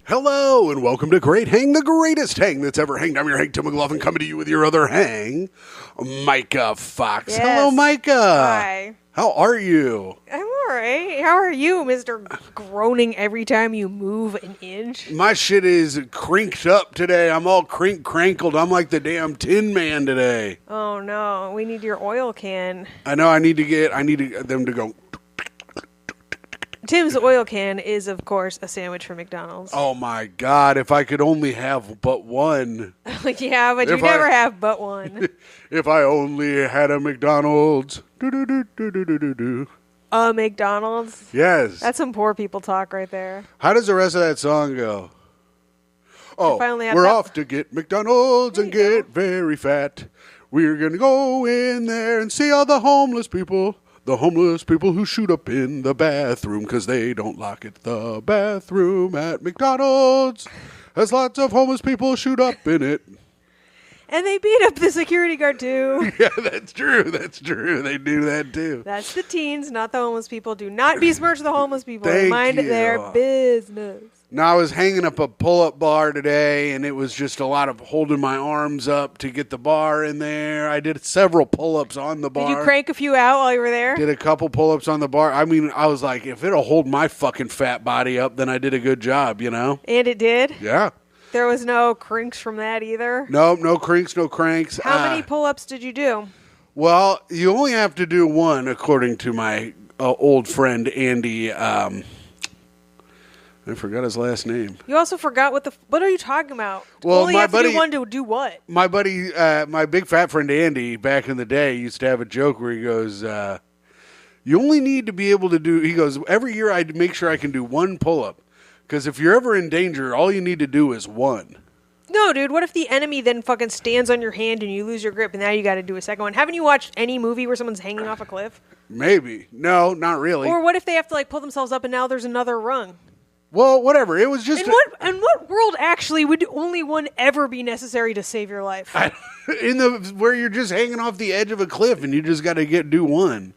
Hello and welcome to Great Hang, the greatest hang that's ever hanged. I'm your hang, Tim McLaughlin, coming to you with your other hang, Myka Fox. Yes. Hello, Myka. Hi. How are you? I'm all right. How are you, Mr. Groaning every time you move an inch? My shit is crinked up today. I'm all crankled. I'm like the damn Tin Man today. Oh, no. We need your oil can. I know. I need to get them to go. Tim's oil can is, of course, a sandwich from McDonald's. Oh my God! If I could only have but one. Yeah, but you never have but one. If I only had a McDonald's. Do-do-do-do-do-do-do. A McDonald's? Yes. That's some poor people talk right there. How does the rest of that song go? Oh, we're off to get McDonald's and get very fat. We're going to go in there and see all the homeless people. The homeless people who shoot up in the bathroom because they don't lock it. The bathroom at McDonald's has lots of homeless people shoot up in it. And they beat up the security guard, too. Yeah, that's true. That's true. They do that, too. That's the teens, not the homeless people. Do not besmirch the homeless people. Thank Mind you. their business. Now, I was hanging up a pull-up bar today, and it was just a lot of holding my arms up to get the bar in there. I did several pull-ups on the bar. Did you crank a few out while you were there? Did a couple pull-ups on the bar. I mean, I was like, if it'll hold my fucking fat body up, then I did a good job, you know? And it did? Yeah. There was no crinks from that either? Nope, no crinks, no cranks. How many pull-ups did you do? Well, you only have to do one, according to my old friend Andy. I forgot his last name. You also forgot what are you talking about? Well, only have to do one to do what? My buddy, my big fat friend Andy, back in the day, used to have a joke where he goes, you only need to be able to do, he goes, every year I make sure I can do one pull-up. Because if you're ever in danger, all you need to do is one. No, dude, what if the enemy then fucking stands on your hand and you lose your grip and now you got to do a second one? Haven't you watched any movie where someone's hanging off a cliff? Maybe. No, not really. Or what if they have to like pull themselves up and now there's another rung? Well, whatever. It was just... In what world actually would only one ever be necessary to save your life? Where you're just hanging off the edge of a cliff and you just got to do one.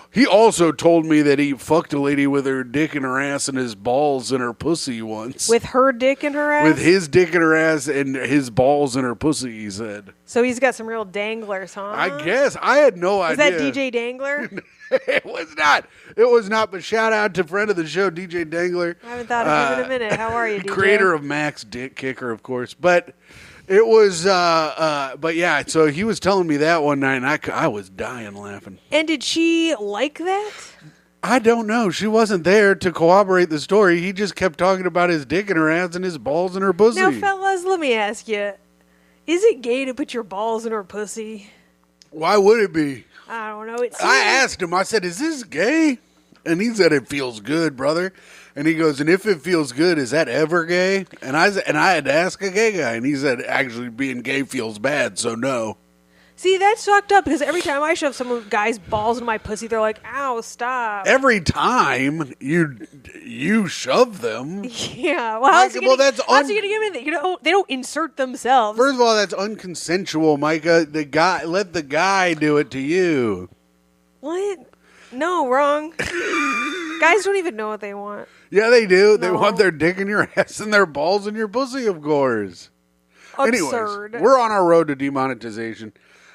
He also told me that he fucked a lady with her dick in her ass and his balls in her pussy once. With her dick in her ass? With his dick in her ass and his balls in her pussy, he said. So he's got some real danglers, huh? I guess. I had no idea. Is that DJ Dangler? It was not. It was not, but shout out to friend of the show, DJ Dangler. I haven't thought of him in a minute. How are you, DJ? Creator of Max Dick Kicker, of course. But it was, but yeah, so he was telling me that one night, and I was dying laughing. And did she like that? I don't know. She wasn't there to corroborate the story. He just kept talking about his dick in her ass and his balls in her pussy. Now, fellas, let me ask you. Is it gay to put your balls in her pussy? Why would it be? I don't know. I asked him, I said, is this gay? And he said, it feels good, brother. And he goes, and if it feels good, is that ever gay? And I had to ask a gay guy, and he said, actually, being gay feels bad, so no. See, that's fucked up, because every time I shove some guy's balls in my pussy, they're like, ow, stop. Every time you shove them. Yeah. Well, how's he going to give me that? They don't insert themselves. First of all, that's unconsensual, Myka. Let the guy do it to you. What? No, wrong. Guys don't even know what they want. Yeah, they do. No. They want their dick in your ass and their balls in your pussy, of course. Absurd. Anyways, we're on our road to demonetization.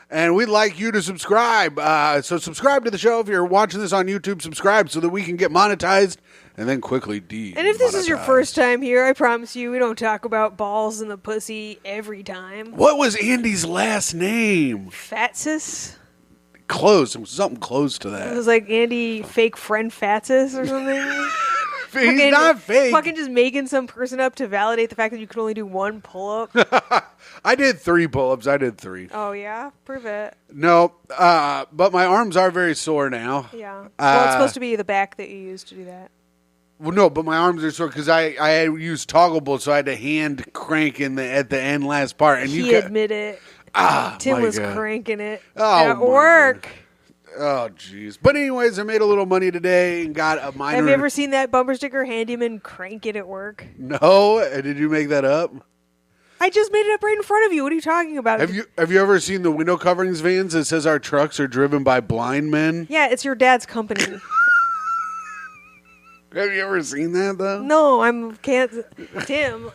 And we'd like you to subscribe. So subscribe to the show. If you're watching this on YouTube, subscribe so that we can get monetized and then quickly demonetized. And if this is your first time here, I promise you we don't talk about balls in the pussy every time. What was Andy's last name? Fatsis? Close. It was something close to that. It was like Andy fake friend Fatsis or something. He's not fake. Fucking just making some person up to validate the fact that you can only do one pull-up. I did 3 pull-ups. I did 3. Oh, yeah? Prove it. No, but my arms are very sore now. Yeah. Well, it's supposed to be the back that you use to do that. Well, no, but my arms are sore because I had used toggle bolts, so I had to hand crank at the end last part. And he admitted Tim was cranking it at work. God. Oh, jeez. But anyways, I made a little money today and got a minor... Have you ever seen that bumper sticker, handyman crank it at work? No. Did you make that up? I just made it up right in front of you. What are you talking about? Have you ever seen the window coverings vans that says our trucks are driven by blind men? Yeah, it's your dad's company. Have you ever seen that, though? No, Tim.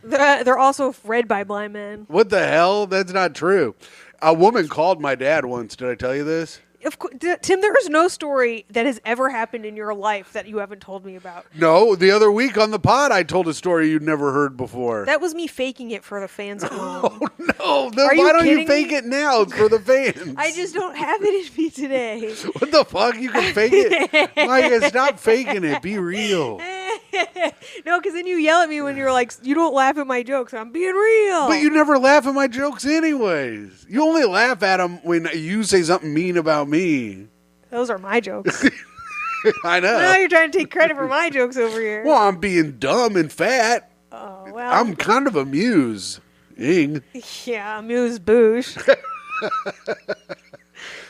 They're also read by blind men. What the hell? That's not true. A woman called my dad once. Did I tell you this? Of course, Tim, there is no story that has ever happened in your life that you haven't told me about. No, the other week on the pod, I told a story you'd never heard before. That was me faking it for the fans at home. Oh, no. Then why don't you fake it now for the fans? I just don't have it in me today. What the fuck? You can fake it? Myka, stop faking it. Be real. No, because then you yell at me when you're like, you don't laugh at my jokes. I'm being real. But you never laugh at my jokes anyways. You only laugh at them when you say something mean about me. Those are my jokes. I know. Now you're trying to take credit for my jokes over here. Well, I'm being dumb and fat. Oh, well. I'm kind of amusing. Yeah, amuse boosh.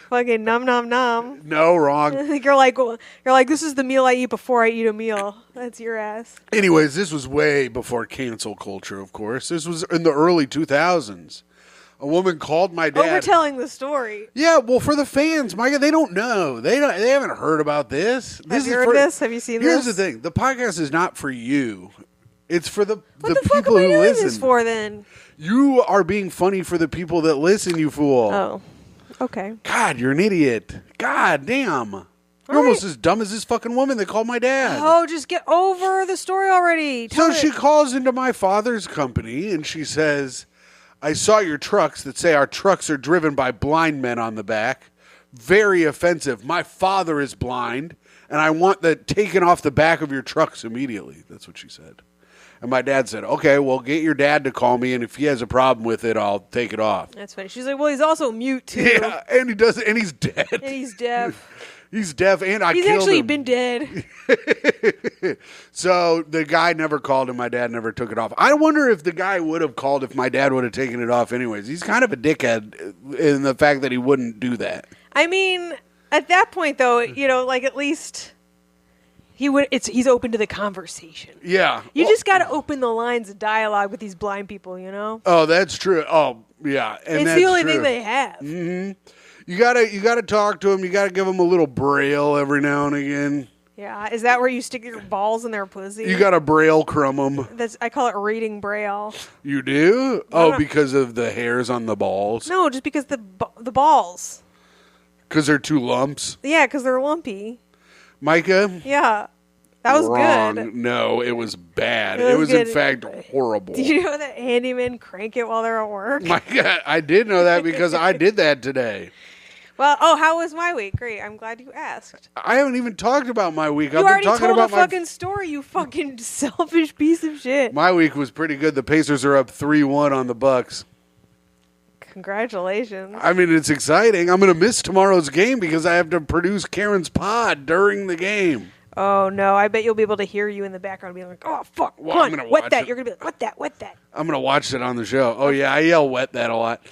Fucking nom nom nom. No, wrong. You're like, this is the meal I eat before I eat a meal. That's your ass. Anyways, this was way before cancel culture, of course. This was in the early 2000s. A woman called my dad. Oh, we're telling the story. Yeah, well, for the fans, Myka, they don't know. They haven't heard about this. Have you heard this? Have you seen this? Here's the thing: the podcast is not for you. It's for the fuck am people I who doing listen. This for then? You are being funny for the people that listen, you fool. Oh, okay. God, you're an idiot. God damn. You're almost as dumb as this fucking woman that called my dad. Oh, just get over the story already. She calls into my father's company and she says, I saw your trucks that say our trucks are driven by blind men on the back. Very offensive. My father is blind and I want that taken off the back of your trucks immediately. That's what she said. And my dad said, okay, well, get your dad to call me, and if he has a problem with it, I'll take it off. That's funny. She's like, well, he's also mute, too. Yeah, and he does, and he's dead. And he's deaf. He's deaf, and I killed him. He's actually been dead. So the guy never called, and my dad never took it off. I wonder if the guy would have called if my dad would have taken it off anyways. He's kind of a dickhead in the fact that he wouldn't do that. I mean, at that point, though, like at least... He's open to the conversation. Yeah. You just got to open the lines of dialogue with these blind people, you know? Oh, that's true. Oh, yeah. And it's the only thing they have. Mm-hmm. You gotta talk to them. You gotta give them a little braille every now and again. Yeah. Is that where you stick your balls in their pussy? You gotta braille crumb them. I call it reading braille. You do? Oh, because of the hairs on the balls? No, just because the balls. Because they're two lumps? Yeah, because they're lumpy. Myka? Yeah. That was Wrong. good. No, it was bad. It was in fact horrible. Do you know that handymen crank it while they're at work? Myka, I did know that because I did that today. Well, how was my week? Great. I'm glad you asked. I haven't even talked about my week. You already told a fucking story, you fucking selfish piece of shit. My week was pretty good. The Pacers are up 3-1 on the Bucks. Congratulations. I mean, it's exciting. I'm going to miss tomorrow's game because I have to produce Karen's pod during the game. Oh, no. I bet you'll be able to hear you in the background being like, oh, fuck. Well, come on, wet that. You're going to be like, wet that. I'm going to watch it on the show. Oh, yeah. I yell wet that a lot.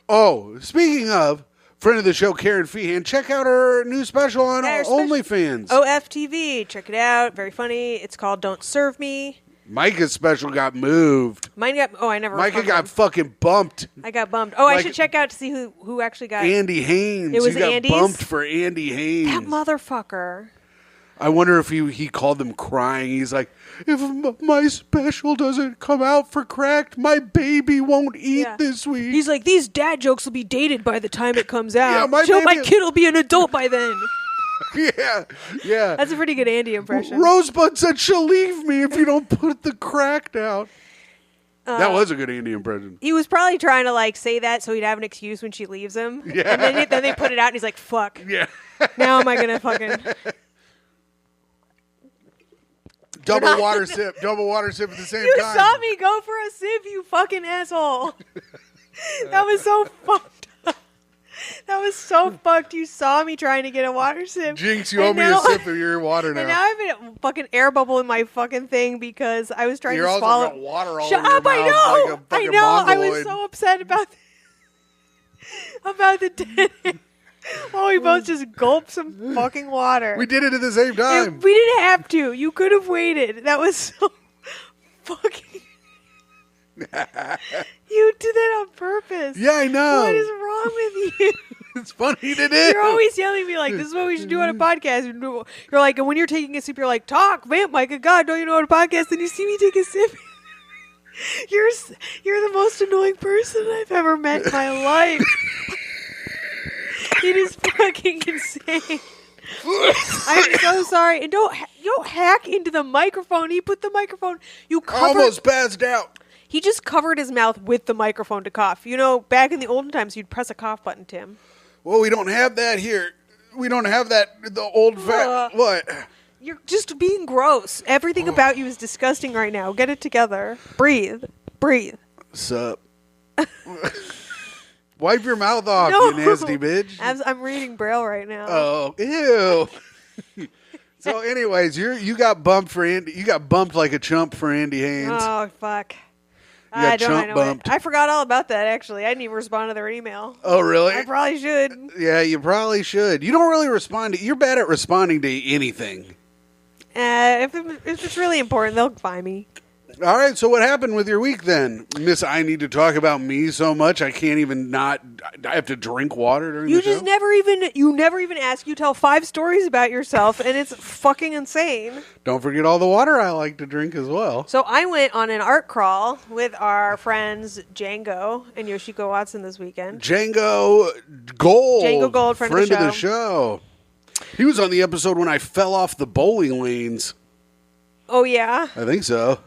Oh, speaking of, friend of the show, Karen Feehan, check out her new special on OnlyFans. OFTV. Check it out. Very funny. It's called Don't Serve Me. Myka's special got moved. I never. Myka got fucking bumped. I got bumped. Oh, I should check out to see who actually got Andy Haynes. It was Andy's? Bumped for Andy Haynes. That motherfucker. I wonder if he called them crying. He's like, if my special doesn't come out for Cracked, my baby won't eat this week. He's like, these dad jokes will be dated by the time it comes out. Yeah, my kid will be an adult by then. Yeah. That's a pretty good Andy impression. Rosebud said she'll leave me if you don't put the Cracked out. That was a good Andy impression. He was probably trying to say that so he'd have an excuse when she leaves him. Yeah. And then they put it out and he's like, fuck. Yeah. Now am I going to fucking... Double water sip at the same time. You saw me go for a sip, you fucking asshole. That was so fucked up. That was so fucked. You saw me trying to get a water sip. Jinx, you owe me a sip of your water now. And now I have a fucking air bubble in my fucking thing because I was trying to swallow. You're also got water all Shut in your up, mouth like a fucking Mongoloid. I was so upset about the dead. Well, we both just gulped some fucking water. We did it at the same time. We didn't have to. You could have waited. That was so fucking... You did that on purpose. Yeah, I know. What is wrong with you? It's funny to do. You're always telling me, like, this is what we should do on a podcast. You're like, and when you're taking a sip, you're like, talk, vamp, Myka, God, don't you know what a podcast? And you see me take a sip. You're the most annoying person I've ever met in my life. It is fucking insane. I'm so sorry. And don't hack into the microphone. He put the microphone. Almost passed out. He just covered his mouth with the microphone to cough. You know, back in the olden times, you'd press a cough button, Tim. Well, we don't have that here. We don't have that. The old what? You're just being gross. Everything about you is disgusting right now. Get it together. Breathe. Sup? Wipe your mouth off, you nasty bitch. I'm reading Braille right now. Oh, ew. So, anyways, you got bumped for Andy. You got bumped like a chump for Andy Haynes. Oh, fuck. I know bumped. I forgot all about that, actually. I didn't even respond to their email. Oh, really? I probably should. Yeah, you probably should. You don't really respond. You're bad at responding to anything. If it's really important, they'll find me. All right, so what happened with your week then? Miss, I need to talk about me so much I can't even not. I have to drink water during the show? You never even ask. You tell 5 stories about yourself, and it's fucking insane. Don't forget all the water I like to drink as well. So I went on an art crawl with our friends Django and Yoshiko Watson this weekend. Django Gold, friend of the show. He was on the episode when I fell off the bowling lanes. Oh, yeah? I think so.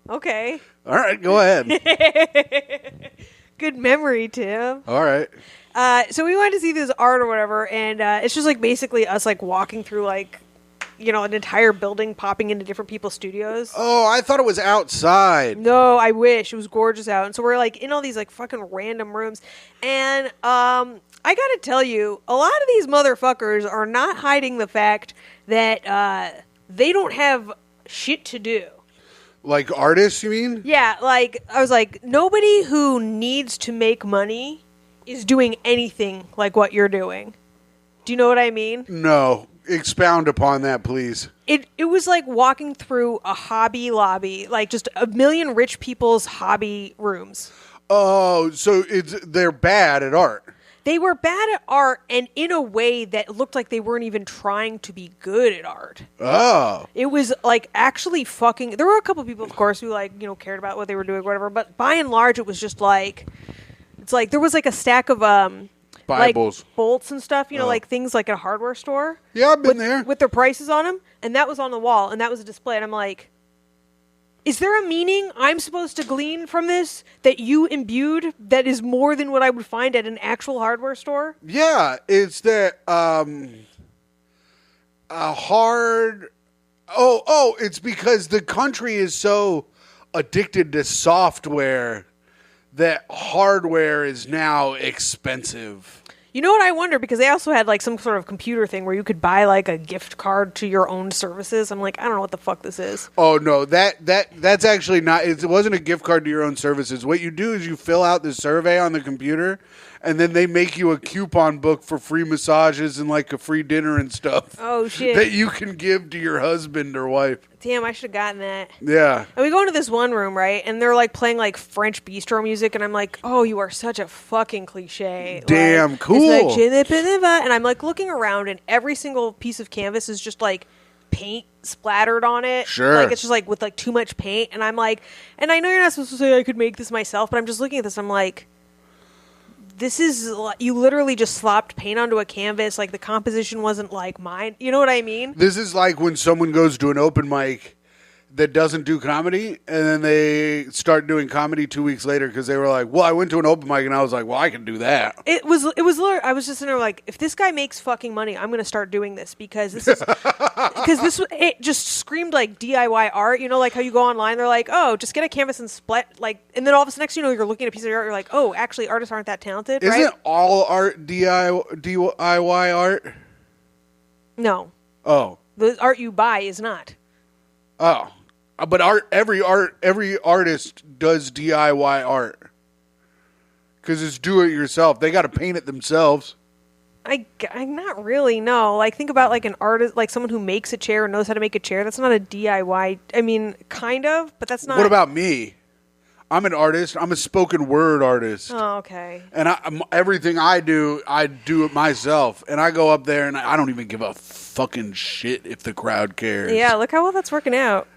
Okay. All right, go ahead. Good memory, Tim. All right. So we wanted to see this art or whatever, and it's just like basically us like walking through like, you know, an entire building, popping into different people's studios. Oh, I thought it was outside. No, I wish. It was gorgeous out. And so we're like in all these like fucking random rooms. And I gotta tell you, a lot of these motherfuckers are not hiding the fact that they don't have shit to do. Like artists, you mean? Yeah, like, I was like, nobody who needs to make money is doing anything like what you're doing. Do you know what I mean? No. Expound upon that, please. It was like walking through a hobby lobby, like just a million rich people's hobby rooms. Oh, so they're bad at art. They were bad at art, and in a way that looked like they weren't even trying to be good at art. Oh. It was, like, actually fucking... There were a couple of people, of course, who, like, you know, cared about what they were doing, whatever. But by and large, it was just, like... It's like, there was, like, a stack of, Bibles. Like, bolts and stuff, you know, like, things like at a hardware store. Yeah, I've been there. With their prices on them. And that was on the wall, and that was a display. And I'm like... Is there a meaning I'm supposed to glean from this that you imbued that is more than what I would find at an actual hardware store? Yeah, it's that it's because the country is so addicted to software that hardware is now expensive. You know what I wonder? Because they also had like some sort of computer thing where you could buy like a gift card to your own services. I'm like, I don't know what the fuck this is. Oh no, that's actually not. It wasn't a gift card to your own services. What you do is you fill out the survey on the computer, and then they make you a coupon book for free massages and like a free dinner and stuff. Oh shit! That you can give to your husband or wife. Damn, I should have gotten that. Yeah. And we go into this one room, right? And they're like playing like French bistro music, and I'm like, oh, you are such a fucking cliche. Damn, like, cool. It's like, and I'm like looking around, and every single piece of canvas is just like paint splattered on it. Sure. Like it's just like with like too much paint. And I'm like, and I know you're not supposed to say I could make this myself, but I'm just looking at this. I'm like, this is, you literally just slopped paint onto a canvas. Like the composition wasn't like mine. You know what I mean? This is like when someone goes to an open mic that doesn't do comedy, and then they start doing comedy 2 weeks later because they were like, well, I went to an open mic, and I was like, well, I can do that. It was literally, I was just in there like, if this guy makes fucking money, I'm going to start doing this because this is, it just screamed like DIY art, you know, like how you go online, they're like, oh, just get a canvas and split, like, and then all of a sudden, next, you know, you're looking at a piece of art, you're like, oh, actually, artists aren't that talented, right? Isn't all art DIY art? No. Oh. The art you buy is not. Oh. But every artist does DIY art because it's do it yourself. They got to paint it themselves. I not really, no. Like think about like an artist, like someone who makes a chair and knows how to make a chair. That's not a DIY. I mean, kind of, but that's not. What about me? I'm an artist. I'm a spoken word artist. Oh, okay. And everything I do it myself. And I go up there and I don't even give a fucking shit if the crowd cares. Yeah, look how well that's working out.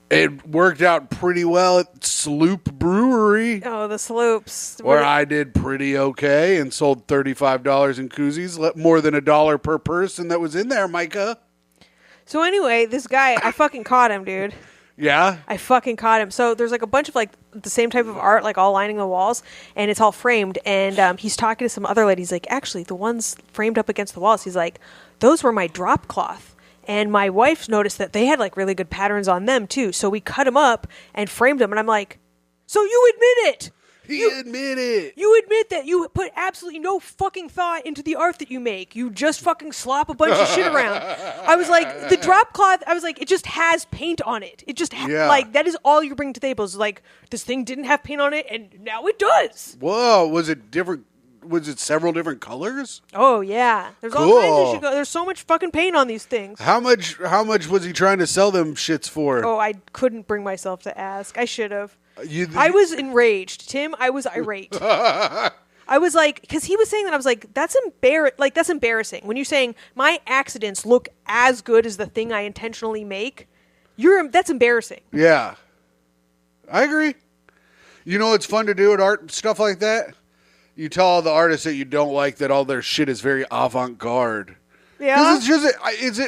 It worked out pretty well at Sloop Brewery. Oh, the Sloops. Where I did pretty okay and sold $35 in koozies, more than $1 per person that was in there, Myka. So anyway, this guy, I fucking caught him, dude. Yeah? I fucking caught him. So there's like a bunch of like the same type of art, like all lining the walls, and it's all framed. And he's talking to some other lady. He's like, actually, the ones framed up against the walls, he's like, those were my drop cloth. And my wife noticed that they had like really good patterns on them too. So we cut them up and framed them. And I'm like, so you admit it. You admit it. You admit that you put absolutely no fucking thought into the art that you make. You just fucking slop a bunch of shit around. I was like, the drop cloth, I was like, it just has paint on it. It just, like, that is all you bring to the table. Is like, this thing didn't have paint on it, and now it does. Whoa, was it different? Was it several different colors? Oh, yeah. There's all kinds of shit. There's so much fucking paint on these things. How much was he trying to sell them shits for? Oh, I couldn't bring myself to ask. I should have. I was enraged. Tim, I was irate. I was like, because he was saying that, I was like, that's embarrassing. When you're saying my accidents look as good as the thing I intentionally make, that's embarrassing. Yeah. I agree. You know what's fun to do at art stuff like that? You tell all the artists that you don't like that all their shit is very avant-garde. Yeah. Because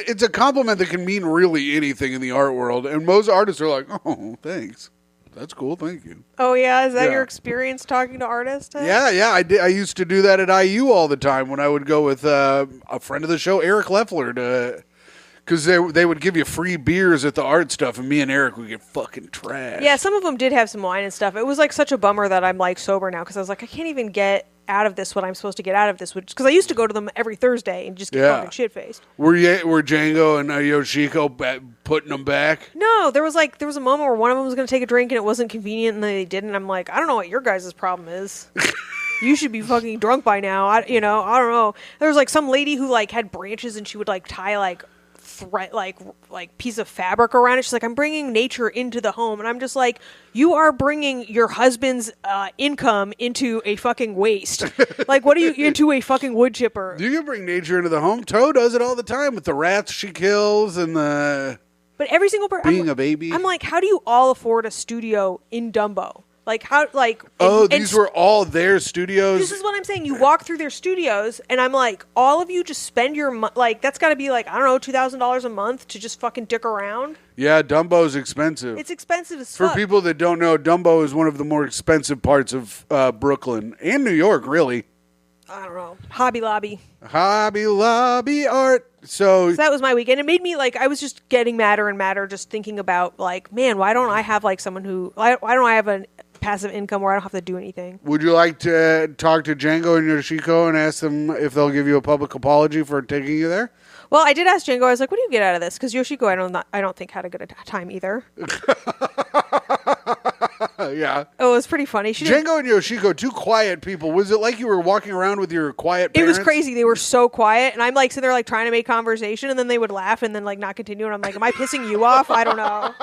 it's a compliment that can mean really anything in the art world. And most artists are like, oh, thanks. That's cool. Thank you. Oh, yeah? Is that your experience talking to artists? Yeah. I did. I used to do that at IU all the time when I would go with a friend of the show, Eric Leffler, because they would give you free beers at the art stuff, and me and Eric would get fucking trashed. Yeah, some of them did have some wine and stuff. It was like such a bummer that I'm like sober now, because I was like, I can't even get out of this what I'm supposed to get out of this, because I used to go to them every Thursday and just get fucking shit-faced. Were Django and Yoshiko putting them back? No, there was a moment where one of them was going to take a drink and it wasn't convenient, and they didn't. I'm like, I don't know what your guys' problem is. You should be fucking drunk by now. I don't know. There was like some lady who like had branches, and she would like tie like thread, like piece of fabric around it. She's like, I'm bringing nature into the home. And I'm just like, you are bringing your husband's income into a fucking waste. Like, what are you into, a fucking wood chipper? You can bring nature into the home. Toe does it all the time with the rats she kills and the... But every single person... Being a baby. I'm like, how do you all afford a studio in Dumbo? Like, how, like... These were all their studios? This is what I'm saying. You walk through their studios, and I'm like, all of you just spend your... Like, that's got to be like, I don't know, $2,000 a month to just fucking dick around? Yeah, Dumbo's expensive. It's expensive as fuck. For people that don't know, Dumbo is one of the more expensive parts of Brooklyn. And New York, really. I don't know. Hobby Lobby art. So that was my weekend. It made me like, I was just getting madder and madder just thinking about like, man, why don't I have like someone who, why don't I have a passive income where I don't have to do anything? Would you like to talk to Django and Yoshiko and ask them if they'll give you a public apology for taking you there? Well, I did ask Django. I was like, what do you get out of this? Because Yoshiko, I don't think had a good time either. Yeah. Oh, it was pretty funny. Django and Yoshiko, two quiet people. Was it like you were walking around with your quiet parents? It was crazy. They were so quiet. And I'm like sitting there like trying to make conversation, and then they would laugh and then like not continue. And I'm like, am I pissing you off? I don't know.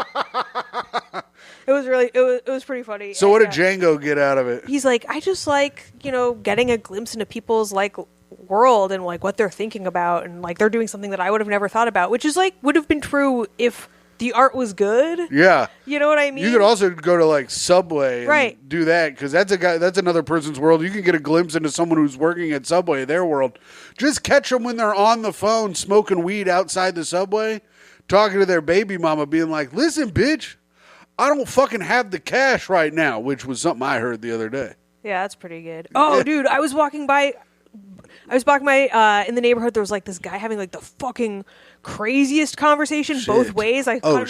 It was pretty funny. So what did Django get out of it? He's like, I just like, getting a glimpse into people's like world and like what they're thinking about, and like they're doing something that I would have never thought about, which is like would have been true if the art was good. Yeah. You know what I mean? You could also go to like Subway and do that, because that's another person's world. You can get a glimpse into someone who's working at Subway, their world. Just catch them when they're on the phone smoking weed outside the Subway, talking to their baby mama, being like, listen, bitch, I don't fucking have the cash right now, which was something I heard the other day. Yeah, that's pretty good. Oh, dude, I was walking by in the neighborhood. There was like this guy having like the fucking craziest conversation both ways.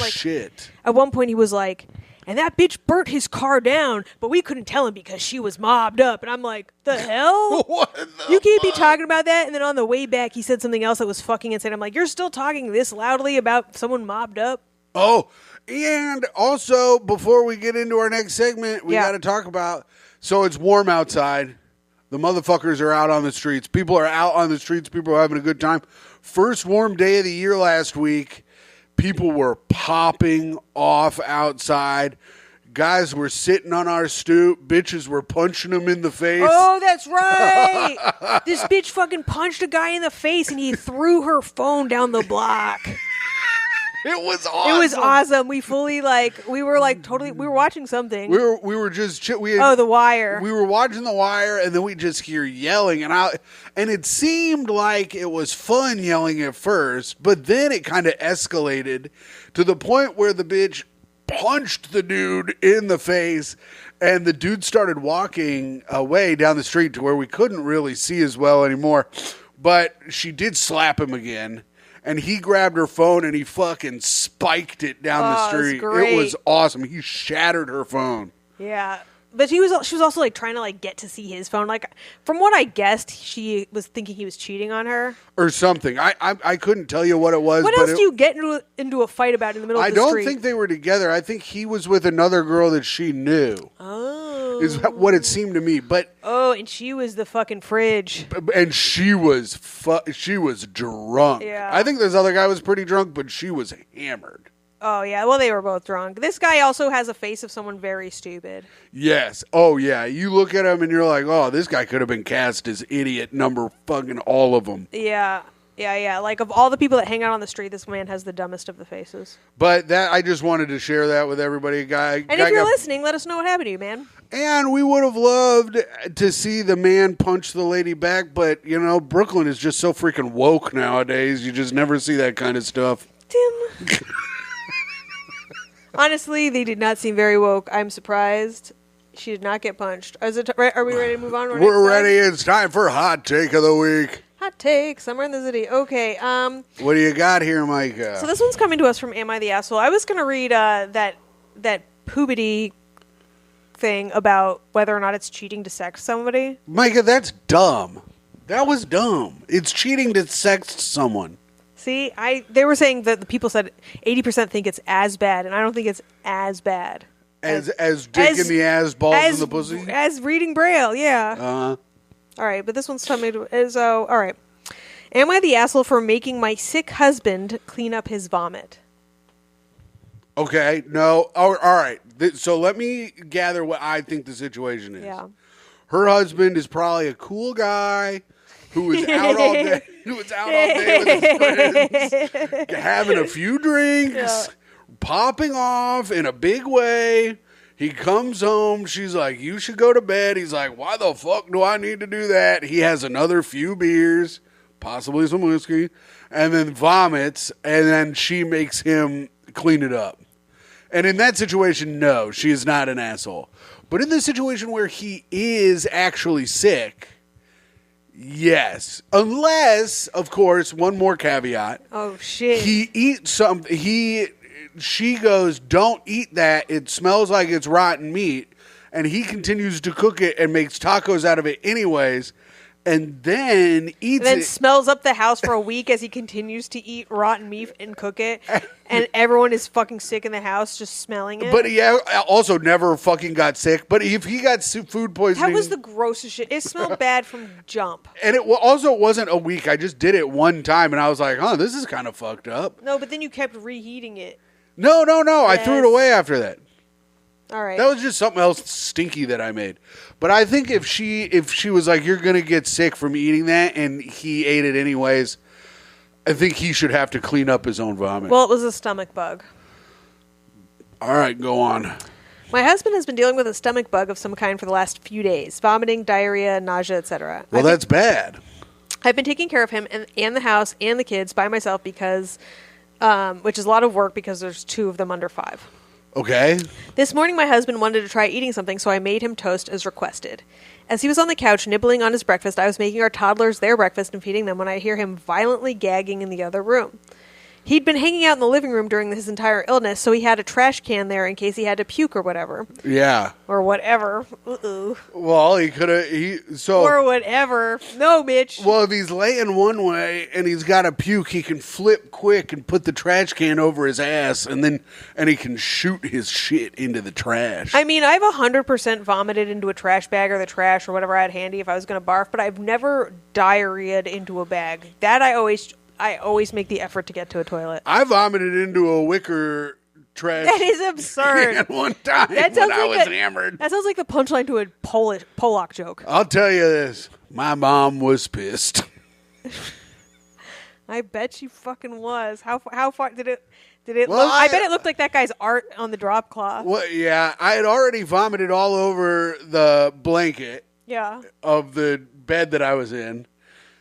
Shit. At one point he was like, and that bitch burnt his car down, but we couldn't tell him because she was mobbed up. And I'm like, the hell? You can't be talking about that. And then on the way back, he said something else that was fucking insane. I'm like, you're still talking this loudly about someone mobbed up? Oh, and also, before we get into our next segment, we got to talk about, so it's warm outside. The motherfuckers are out on the streets. People are out on the streets. People are having a good time. First warm day of the year last week. People were popping off outside. Guys were sitting on our stoop. Bitches were punching them in the face. Oh, that's right. This bitch fucking punched a guy in the face and he threw her phone down the block. It was awesome. It was awesome. We fully we were watching something. We were just The Wire. We were watching The Wire, and then we just hear yelling, and it seemed like it was fun yelling at first, but then it kind of escalated to the point where the bitch punched the dude in the face, and the dude started walking away down the street to where we couldn't really see as well anymore, but she did slap him again. And he grabbed her phone and he fucking spiked it down the street. It was awesome. He shattered her phone. Yeah. But she was also trying to get to see his phone. From what I guessed, she was thinking he was cheating on her or something. I couldn't tell you what it was. What else do you get into a fight about in the middle of the street? I don't think they were together. I think he was with another girl that she knew. Oh, is what it seemed to me. But and she was the fucking fridge. And she was drunk. Yeah. I think this other guy was pretty drunk, but she was hammered. Oh, yeah. Well, they were both drunk. This guy also has a face of someone very stupid. Yes. Oh, yeah. You look at him and you're like, oh, this guy could have been cast as idiot number fucking all of them. Yeah. Yeah. Of all the people that hang out on the street, this man has the dumbest of the faces. But I just wanted to share that with everybody. And if you're listening, let us know what happened to you, man. And we would have loved to see the man punch the lady back, but, Brooklyn is just so freaking woke nowadays. You just never see that kind of stuff. Tim. Honestly, they did not seem very woke. I'm surprised she did not get punched. Are we ready to move on? We're ready. It's time for Hot Take of the Week. Hot Take. Summer in the City. Okay. What do you got here, Myka? So this one's coming to us from Am I the Asshole? I was going to read that poobity thing about whether or not it's cheating to sex somebody. Myka, that's dumb. That was dumb. It's cheating to sex someone. See, they were saying that the people said 80% think it's as bad, and I don't think it's as bad. As dick in the ass, balls in the pussy? As reading Braille, yeah. Uh-huh. All right, but this one's coming to... all right. Am I the asshole for making my sick husband clean up his vomit? Okay, no. All right. So let me gather what I think the situation is. Yeah. Her husband is probably a cool guy who was out all day. With his friends, having a few drinks, popping off in a big way. He comes home. She's like, you should go to bed. He's like, why the fuck do I need to do that? He has another few beers, possibly some whiskey, and then vomits, and then she makes him clean it up. And in that situation, no, she is not an asshole. But in the situation where he is actually sick... Yes, unless, of course, one more caveat. Oh shit! He eats something. She goes, "Don't eat that. It smells like it's rotten meat," and he continues to cook it and makes tacos out of it anyways, and then eats it. And then smells up the house for a week as he continues to eat rotten meat and cook it, and everyone is fucking sick in the house just smelling it. But he also never fucking got sick. But if he got food poisoning... That was the grossest shit. It smelled bad from jump. And it also wasn't a week. I just did it one time, and I was like, this is kind of fucked up. No, but then you kept reheating it. No. Yes. I threw it away after that. All right. That was just something else stinky that I made. But I think if she was like, you're going to get sick from eating that, and he ate it anyways, I think he should have to clean up his own vomit. Well, it was a stomach bug. All right, go on. My husband has been dealing with a stomach bug of some kind for the last few days. Vomiting, diarrhea, nausea, etc. Well, that's bad. I've been taking care of him and the house and the kids by myself because, which is a lot of work because there's 2 of them under 5. Okay. This morning, my husband wanted to try eating something, so I made him toast as requested. As he was on the couch nibbling on his breakfast, I was making our toddlers their breakfast and feeding them when I hear him violently gagging in the other room. He'd been hanging out in the living room during his entire illness, so he had a trash can there in case he had to puke or whatever. Yeah. Or whatever. Uh-oh. Well, he could have... Or whatever. No, bitch. Well, if he's laying one way and he's got to puke, he can flip quick and put the trash can over his ass, and he can shoot his shit into the trash. I mean, I've 100% vomited into a trash bag or the trash or whatever I had handy if I was going to barf, but I've never diarrheaed into a bag. That I always make the effort to get to a toilet. I vomited into a wicker trash. That is absurd. One time when I was hammered. That sounds like the punchline to a Polak joke. I'll tell you this. My mom was pissed. I bet she fucking was. How far did it? Well, I bet it looked like that guy's art on the drop cloth. Well, yeah, I had already vomited all over the blanket. Yeah. Of the bed that I was in,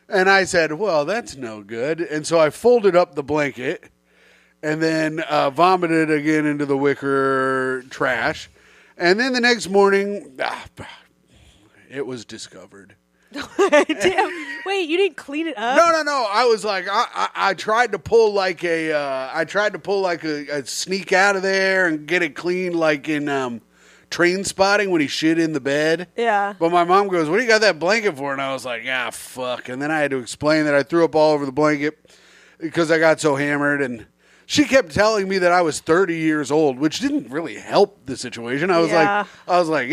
and I said, "Well, that's no good." And so I folded up the blanket, and then vomited again into the wicker trash. And then the next morning, it was discovered. Damn. Wait, you didn't clean it up? No. I was like, I tried to pull like a sneak out of there and get it clean, like in Train Spotting when he shit in the bed. Yeah. But my mom goes, "What do you got that blanket for?" And I was like, fuck. And then I had to explain that I threw up all over the blanket because I got so hammered, and she kept telling me that I was 30 years old, which didn't really help the situation. I was like,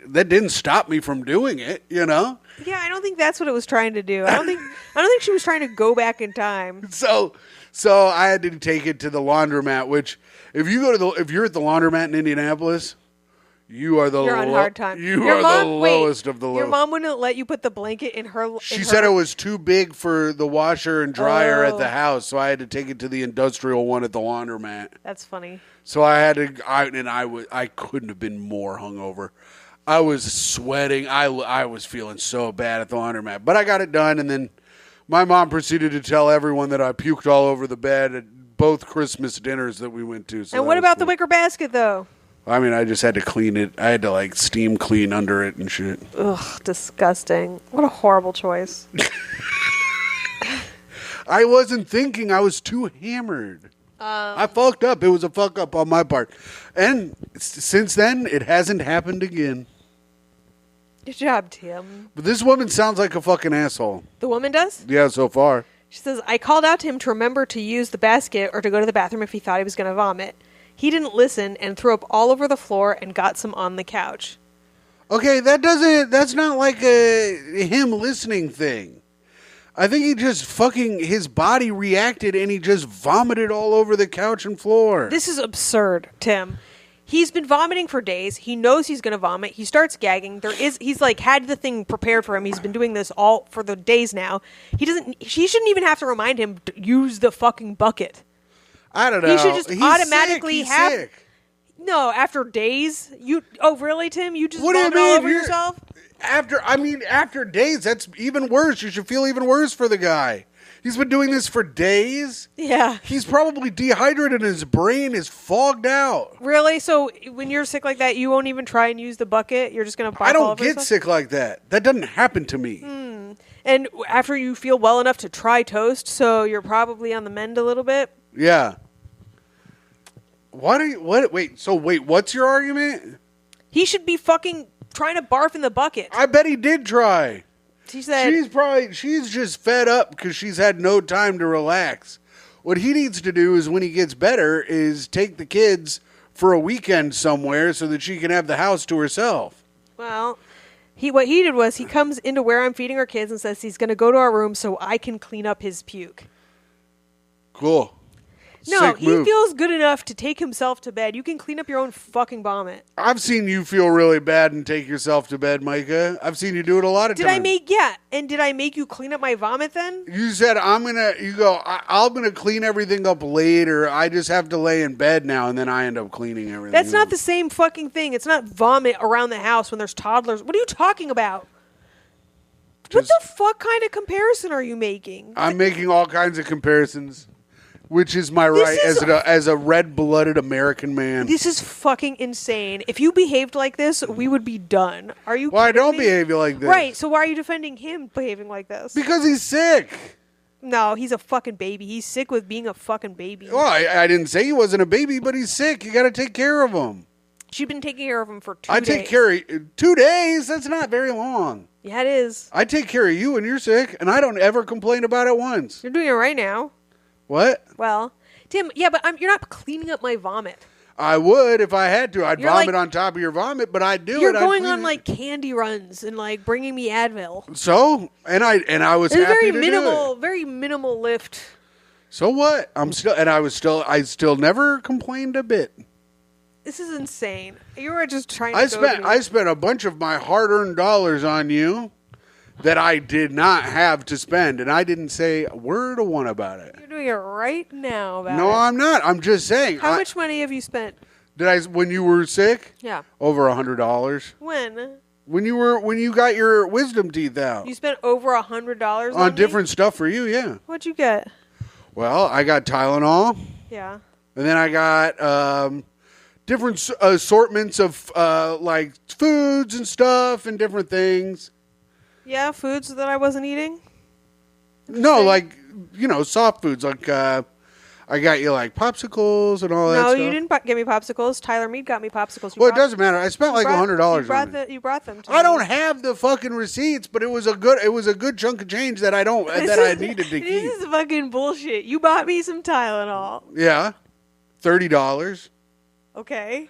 that didn't stop me from doing it, you know? Yeah, I don't think that's what it was trying to do. I don't think she was trying to go back in time. So I had to take it to the laundromat, which if you're at the laundromat in Indianapolis, you're on hard time. You're the lowest of the low. Your mom wouldn't let you put the blanket in her. She said it was too big for the washer and dryer at the house, so I had to take it to the industrial one at the laundromat. That's funny. So I had to, I couldn't have been more hungover. I was sweating. I was feeling so bad at the laundromat, but I got it done, and then my mom proceeded to tell everyone that I puked all over the bed at both Christmas dinners that we went to. So and what about the wicker basket, though? I mean, I just had to clean it. I had to, like, steam clean under it and shit. Ugh, disgusting. What a horrible choice. I wasn't thinking. I was too hammered. I fucked up. It was a fuck up on my part. And since then, it hasn't happened again. Good job, Tim. But this woman sounds like a fucking asshole. The woman does? Yeah, so far. She says, I called out to him to remember to use the basket or to go to the bathroom if he thought he was going to vomit. He didn't listen and threw up all over the floor and got some on the couch. Okay, that's not like a him listening thing. I think he just his body reacted and he just vomited all over the couch and floor. This is absurd, Tim. He's been vomiting for days. He knows he's going to vomit. He starts gagging. He's like had the thing prepared for him. He's been doing this all for the days now. He shouldn't even have to remind him to use the fucking bucket. I don't know. He should just automatically have. Sick. No, after days. Really, Tim? You just what do you vomit mean? all over yourself? After days, that's even worse. You should feel even worse for the guy. He's been doing this for days. Yeah. He's probably dehydrated and his brain is fogged out. Really? So when you're sick like that, you won't even try and use the bucket? You're just going to barf all I don't over get yourself? sick like that. That doesn't happen to me. And after you feel well enough to try toast, so you're probably on the mend a little bit? Yeah. Wait, what's your argument? He should be fucking trying to barf in the bucket. I bet he did try. She said she's just fed up because she's had no time to relax. What he needs to do is when he gets better is take the kids for a weekend somewhere so that she can have the house to herself. Well, what he did was he comes into where I'm feeding our kids and says he's going to go to our room so I can clean up his puke. Cool. No, he feels good enough to take himself to bed. You can clean up your own fucking vomit. I've seen you feel really bad and take yourself to bed, Myka. I've seen you do it a lot of times. Did I make you clean up my vomit then? You said, I'm going to clean everything up later. I just have to lay in bed now, and then I end up cleaning everything That's not the same fucking thing. It's not vomit around the house when there's toddlers. What are you talking about? What the fuck kind of comparison are you making? I'm making all kinds of comparisons. Which is my right as a red-blooded American man. This is fucking insane. If you behaved like this, we would be done. Are you? Well, I don't behave like this. Right. So why are you defending him behaving like this? Because he's sick. No, he's a fucking baby. He's sick with being a fucking baby. Well, I didn't say he wasn't a baby, but he's sick. You got to take care of him. She's been taking care of him for 2 days. I take care of 2 days? That's not very long. Yeah, it is. I take care of you when you're sick, and I don't ever complain about it once. You're doing it right now. What? Well, Tim, yeah, but you're not cleaning up my vomit. I would if I had to. I'd vomit on top of your vomit, but I'd do it. You're going on like candy runs and like bringing me Advil. So, and I was happy to do it. Very minimal lift. So what? I still never complained a bit. This is insane. You are just trying to I spent a bunch of my hard-earned dollars on you that I did not have to spend, and I didn't say a word or one about it. You're doing it right now about No, it. I'm not. I'm just saying. How much money have you spent? When you were sick? Yeah. Over $100. When? When you got your wisdom teeth out. You spent over $100 on different stuff for you, yeah. What'd you get? Well, I got Tylenol. Yeah. And then I got different assortments of like foods and stuff and different things. Yeah, foods that I wasn't eating? No, like, soft foods. Like, I got you, like, popsicles and all that stuff. No, you didn't get me popsicles. Tyler Mead got me popsicles. Well, it doesn't matter. I spent like $100. You brought them to me. I don't have the fucking receipts, but it was a good chunk of change that I needed to keep. This is fucking bullshit. You bought me some Tylenol. Yeah. $30. Okay.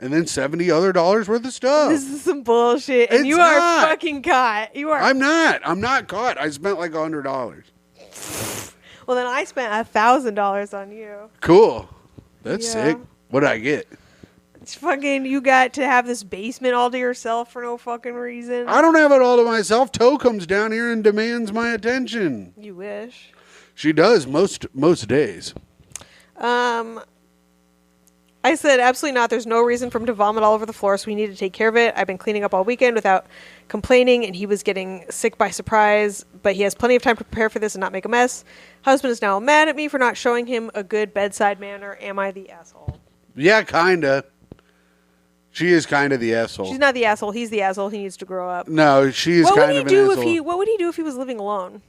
And then $70 other worth of stuff. This is some bullshit. And you are fucking caught. You are. I'm not. I'm not caught. I spent like $100. Well, then I spent $1,000 on you. Cool. That's sick. What did I get? It's fucking, you got to have this basement all to yourself for no fucking reason. I don't have it all to myself. Toe comes down here and demands my attention. You wish. She does most days. I said, absolutely not. There's no reason for him to vomit all over the floor, so we need to take care of it. I've been cleaning up all weekend without complaining, and he was getting sick by surprise, but he has plenty of time to prepare for this and not make a mess. Husband is now mad at me for not showing him a good bedside manner. Am I the asshole? Yeah, kinda. She is kind of the asshole. She's not the asshole. He's the asshole. He needs to grow up. No, she is kind of an asshole. What would he do if he was living alone?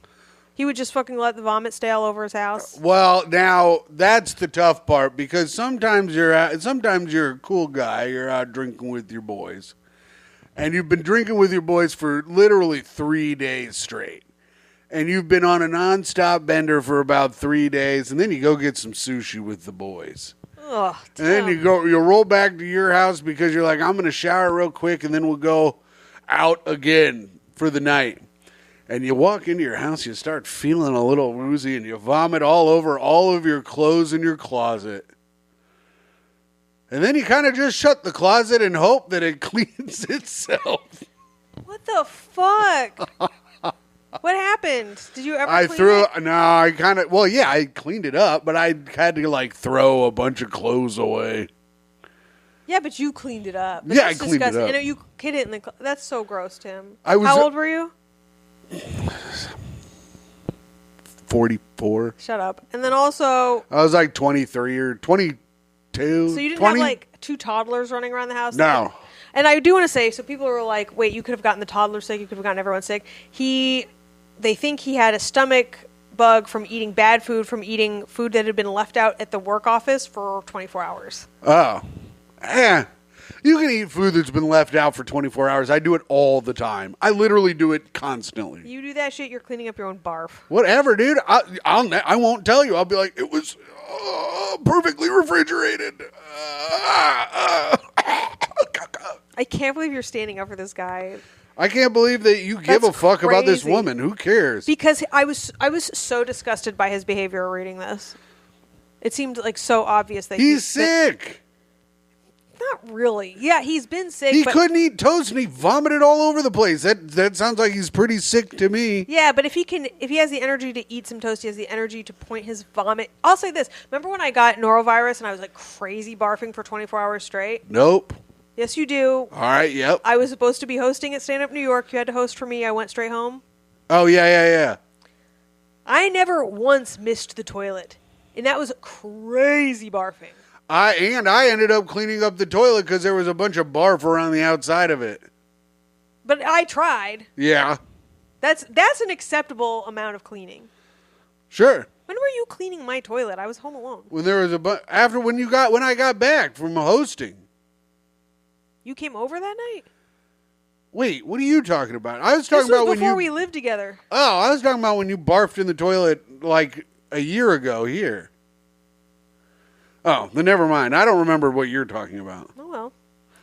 He would just fucking let the vomit stay all over his house. Well, now that's the tough part, because sometimes you're a cool guy. You're out drinking with your boys, and you've been drinking with your boys for literally 3 days straight, and you've been on a nonstop bender for about 3 days, and then you go get some sushi with the boys. Ugh, and then you roll back to your house because you're like, I'm going to shower real quick, and then we'll go out again for the night. And you walk into your house, you start feeling a little woozy, and you vomit all over all of your clothes in your closet. And then you kind of just shut the closet and hope that it cleans itself. What the fuck? What happened? Did you ever clean it? No, I cleaned it up, but I had to, like, throw a bunch of clothes away. Yeah, but you cleaned it up. Yeah, I cleaned it up. And you hid it in the that's so gross, Tim. How old were you? 44. Shut up. And then also, I was like 23 or 22. So you didn't have like two toddlers running around the house? No. And I do want to say, so people were like, wait, you could have gotten the toddler sick, you could have gotten everyone sick. They think he had a stomach bug from eating bad food, from eating food that had been left out at the work office for 24 hours. Oh. You can eat food that's been left out for 24 hours. I do it all the time. I literally do it constantly. You do that shit, you're cleaning up your own barf. Whatever, dude. I won't tell you. I'll be like, it was perfectly refrigerated. I can't believe you're standing up for this guy. I can't believe that you give a fuck about this woman. Who cares? Because I was so disgusted by his behavior reading this. It seemed like so obvious that he's sick. Not really. Yeah, he's been sick. He couldn't eat toast and he vomited all over the place. That sounds like he's pretty sick to me. Yeah, but if he has the energy to eat some toast, he has the energy to point his vomit. I'll say this. Remember when I got norovirus and I was like crazy barfing for 24 hours straight? Nope. Yes, you do. All right, yep. I was supposed to be hosting at Stand Up New York. You had to host for me. I went straight home. Oh, yeah. I never once missed the toilet. And that was crazy barfing. I ended up cleaning up the toilet because there was a bunch of barf around the outside of it. But I tried. Yeah. That's an acceptable amount of cleaning. Sure. When were you cleaning my toilet? I was home alone. When there was when I got back from hosting. You came over that night? Wait, what are you talking about? I was talking about before we lived together. Oh, I was talking about when you barfed in the toilet like a year ago here. Oh, then never mind. I don't remember what you're talking about. Oh, well.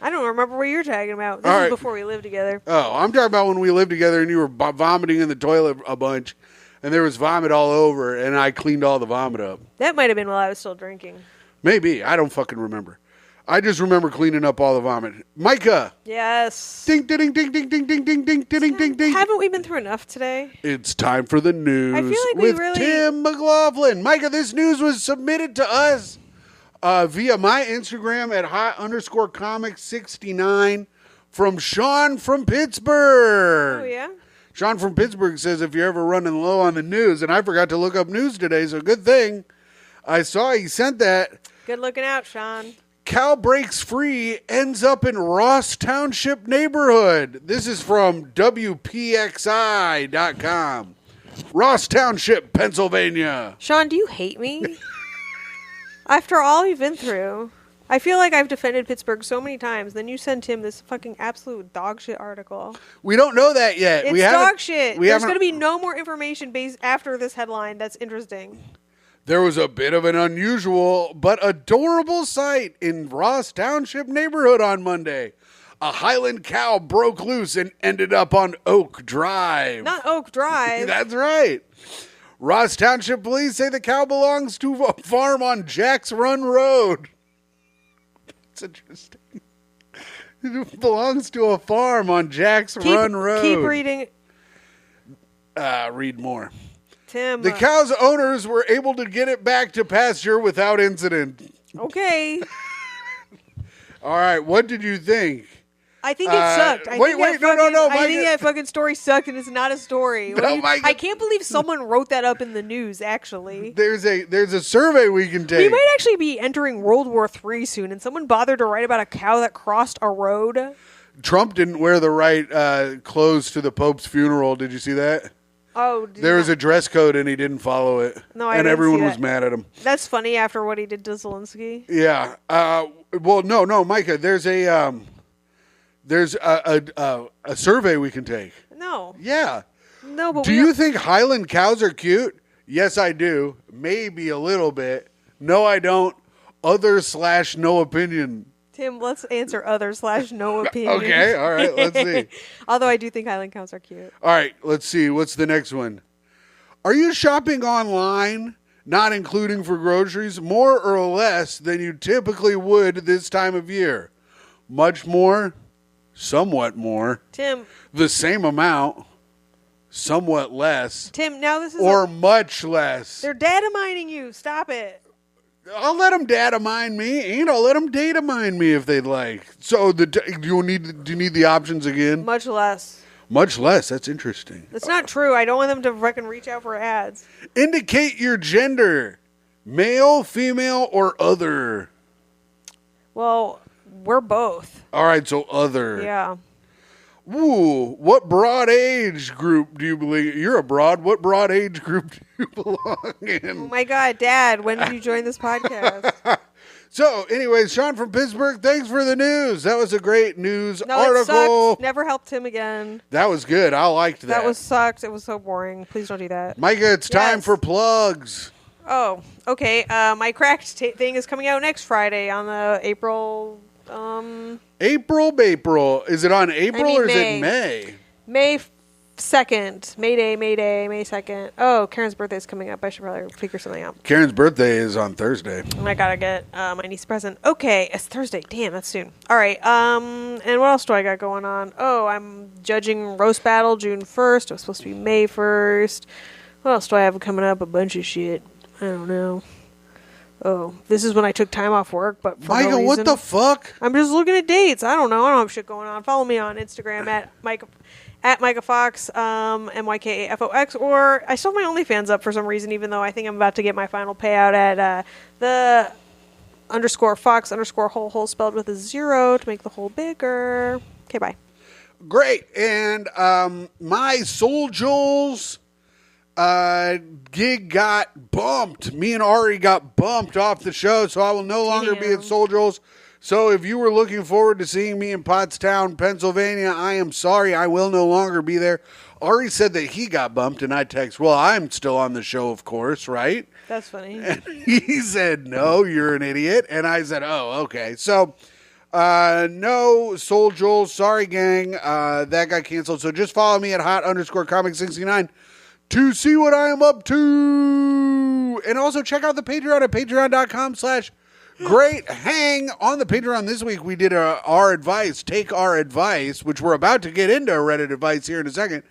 I don't remember what you're talking about. This was before we lived together. Oh, I'm talking about when we lived together and you were vomiting in the toilet a bunch and there was vomit all over and I cleaned all the vomit up. That might have been while I was still drinking. Maybe. I don't fucking remember. I just remember cleaning up all the vomit. Myka. Yes. Ding, ding, ding, ding, ding, ding, ding, ding, ding, ding, ding. Haven't we been through enough today? It's time for the news I feel like with Tim McLaughlin. Myka, this news was submitted to us via my Instagram at hot_comic69 from Sean from Pittsburgh. Oh, yeah? Sean from Pittsburgh says if you're ever running low on the news, and I forgot to look up news today, so good thing I saw he sent that. Good looking out, Sean. Cow breaks free, ends up in Ross Township neighborhood. This is from WPXI.com. Ross Township, Pennsylvania. Sean, do you hate me? After all you've been through, I feel like I've defended Pittsburgh so many times. Then you sent him this fucking absolute dog shit article. We don't know that yet. It's dog shit. There's going to be no more information based after this headline that's interesting. There was a bit of an unusual but adorable sight in Ross Township neighborhood on Monday. A Highland cow broke loose and ended up on Oak Drive. Not Oak Drive. That's right. Ross Township police say the cow belongs to a farm on Jack's Run Road. That's interesting. It belongs to a farm on Jack's Run Road. Keep reading. Read more. Tim. The cow's owners were able to get it back to pasture without incident. Okay. All right, what did you think? I think it sucked. No. I think that fucking story sucked, and it's not a story. I can't believe someone wrote that up in the news, actually. There's a survey we can take. We might actually be entering World War III soon, and someone bothered to write about a cow that crossed a road. Trump didn't wear the right clothes to the Pope's funeral. Did you see that? Oh, there was a dress code and he didn't follow it. No, and everyone was mad at him. That's funny after what he did to Zelensky. Yeah. Well, no, Myka. There's a survey we can take. No. Yeah. No, but do you think Highland cows are cute? Yes, I do. Maybe a little bit. No, I don't. Other/no opinion. Tim, let's answer other/no opinion. Okay, all right, let's see. Although I do think Highland cows are cute. All right, let's see. What's the next one? Are you shopping online, not including for groceries, more or less than you typically would this time of year? Much more? Somewhat more. Tim. The same amount? Somewhat less. Tim, now this is... Or much less. They're data mining you. Stop it. I'll let them data mine me, and I'll let them data mine me if they'd like. So do you need the options again? Much less. Much less. That's interesting. That's not true. I don't want them to fucking reach out for ads. Indicate your gender. Male, female, or other. Well, we're both. All right, so other. Yeah. Ooh, what broad age group do you believe? You're a broad. What broad age group do you belong in? Oh, my God, Dad, when did you join this podcast? So, anyways, Sean from Pittsburgh, thanks for the news. That was a great news article. It sucked. Never helped him again. That was good. I liked that. That sucked. It was so boring. Please don't do that. Myka, it's time for plugs. Oh, okay. My Cracked thing is coming out next Friday on the April... April. Is it on April or is it May? May 2nd. May Day, May 2nd. Oh, Karen's birthday is coming up. I should probably figure something out. Karen's birthday is on Thursday. I gotta get my niece a present. Okay, it's Thursday. Damn, that's soon. All right. And what else do I got going on? Oh, I'm judging Roast Battle June 1st. It was supposed to be May 1st. What else do I have coming up? A bunch of shit. I don't know. Oh, this is when I took time off work, but for Myka, no reason. what the fuck? I'm just looking at dates. I don't know. I don't have shit going on. Follow me on Instagram at Myka Fox, MYKAFOX, or I still have my OnlyFans up for some reason, even though I think I'm about to get my final payout at the _Fox_whole spelled with a 0 to make the hole bigger. Okay, bye. Great. And my Soul Jules gig got bumped. Me and Ari got bumped off the show, so I will no longer be at Soul Jules. So if you were looking forward to seeing me in Pottstown, Pennsylvania, I am sorry. I will no longer be there. Ari said that he got bumped, and I text, well, I'm still on the show, of course, right? That's funny. And he said, no, you're an idiot. And I said, oh, okay. So, no, Soul Jules, sorry, gang. That got canceled. So just follow me at hot_comic69 to see what I am up to. And also check out the Patreon at patreon.com/GoodStuff. Great hang on the Patreon this week. We did our advice, take our advice, which we're about to get into Reddit advice here in a second.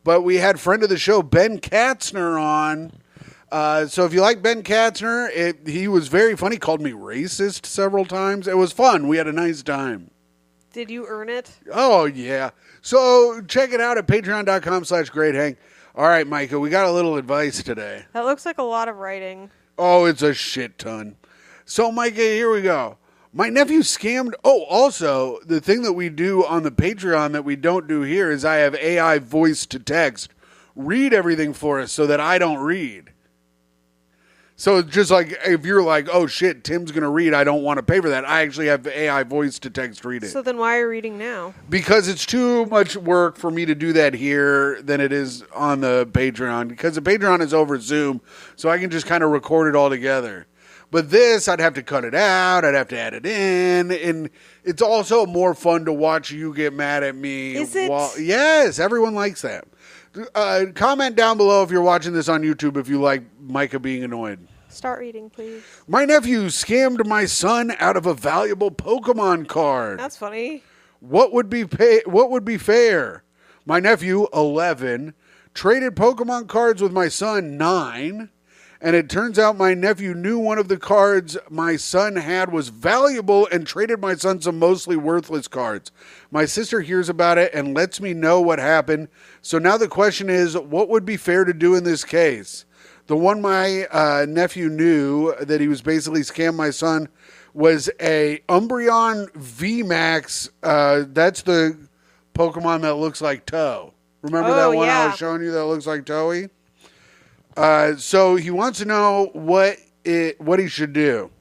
But we had friend of the show, Ben Katzner, on. So if you like Ben Katzner, he was very funny. Called me racist several times. It was fun. We had a nice time. Did you earn it? Oh, yeah. So check it out at patreon.com/greathang. All right, Myka, we got a little advice today. That looks like a lot of writing. Oh, it's a shit ton. So, Myka, here we go. My nephew scammed. Oh, also, the thing that we do on the Patreon that we don't do here is I have AI voice to text read everything for us so that I don't read. So it's just like if you're like, oh shit, Tim's going to read, I don't want to pay for that. I actually have the AI voice to text read it. So then why are you reading now? Because it's too much work for me to do that here than it is on the Patreon. Because the Patreon is over Zoom, so I can just kind of record it all together. But this, I'd have to cut it out. I'd have to add it in. And it's also more fun to watch you get mad at me. Is it? Yes, everyone likes that. Comment down below if you're watching this on YouTube if you like Myka being annoyed. Start reading, please. My nephew scammed my son out of a valuable Pokemon card. That's funny. What would be fair? My nephew, 11, traded Pokemon cards with my son, 9. And it turns out my nephew knew one of the cards my son had was valuable and traded my son some mostly worthless cards. My sister hears about it and lets me know what happened. So now the question is, what would be fair to do in this case? The one my nephew knew that he was basically scammed my son was a Umbreon VMAX. That's the Pokemon that looks like Toe. Remember that one I was showing you that looks like Toei? So he wants to know what he should do.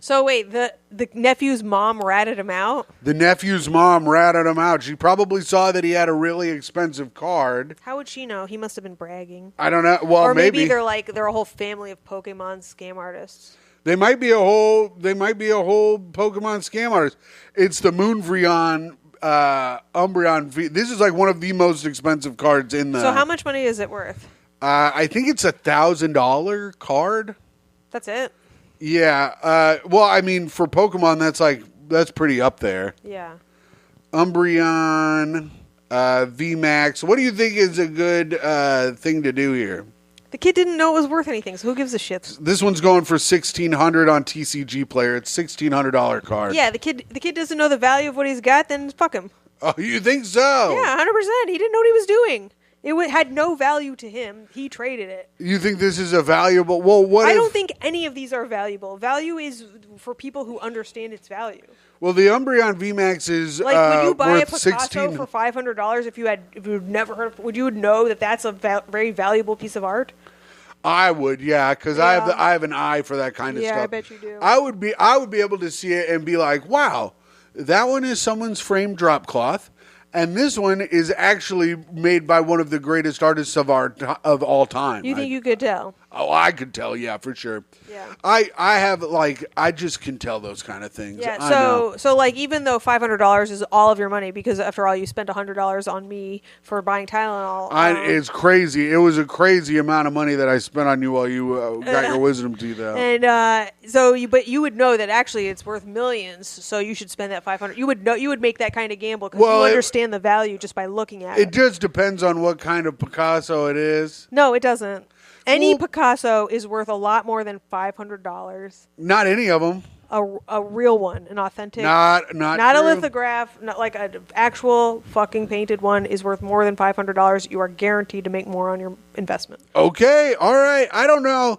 So wait, the nephew's mom ratted him out? The nephew's mom ratted him out. She probably saw that he had a really expensive card. How would she know? He must have been bragging. I don't know. Well, or maybe they're a whole family of Pokemon scam artists. They might be a whole Pokemon scam artist. It's the Moonvreon Umbreon V. This is like one of the most expensive cards in the. So how much money is it worth? I think it's $1,000 card. That's it. Yeah. Well, I mean, for Pokemon, that's pretty up there. Yeah. Umbreon, VMAX. What do you think is a good thing to do here? The kid didn't know it was worth anything, so who gives a shit? This one's going for $1,600 on TCG Player. It's $1,600 card. Yeah, the kid doesn't know the value of what he's got. Then fuck him. Oh, you think so? Yeah, 100%. He didn't know what he was doing. It had no value to him. He traded it. You think this is a valuable? Well, I don't think any of these are valuable. Value is for people who understand its value. Well, the Umbreon VMAX is like would you buy a Picasso 16 for $500 if you'd never heard of? Would you know that that's a very valuable piece of art? I would, yeah, because I have an eye for that kind of stuff. Yeah, I bet you do. I would be able to see it and be like, wow, that one is someone's framed drop cloth. And this one is actually made by one of the greatest artists of all time. You think you could tell? Oh, I could tell, yeah, for sure. Yeah. I just can tell those kind of things. Yeah, so like even though $500 is all of your money, because after all you spent $100 on me for buying Tylenol. It's crazy. It was a crazy amount of money that I spent on you while you got your wisdom teeth out. And but you would know that actually it's worth millions, so you should spend that $500. You would make that kind of gamble because you understand the value just by looking at it. It just depends on what kind of Picasso it is. No, it doesn't. Any Picasso is worth a lot more than $500. Not any of them. A real one, an authentic. Not a lithograph, not like an actual fucking painted one is worth more than $500. You are guaranteed to make more on your investment. Okay, all right. I don't know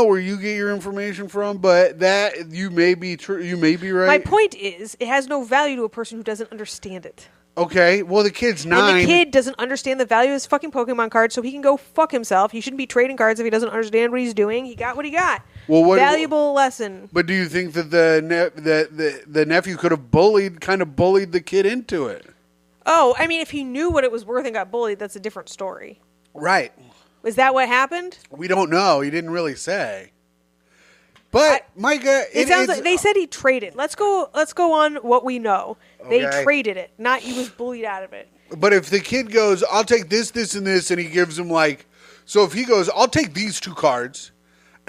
where you get your information from, but that you may be true. You may be right. My point is, it has no value to a person who doesn't understand it. Okay, well, the kid's 9. And the kid doesn't understand the value of his fucking Pokemon card, so he can go fuck himself. He shouldn't be trading cards if he doesn't understand what he's doing. He got what he got. Well, valuable lesson. But do you think that the nephew could have bullied the kid into it? Oh, I mean, if he knew what it was worth and got bullied, that's a different story. Right. Was that what happened? We don't know. He didn't really say. But Myka, it sounds like they said he traded. Let's go on what we know. Okay. They traded it, not he was bullied out of it. But if the kid goes, I'll take this, this, and this, and he gives him so if he goes, I'll take these 2 cards,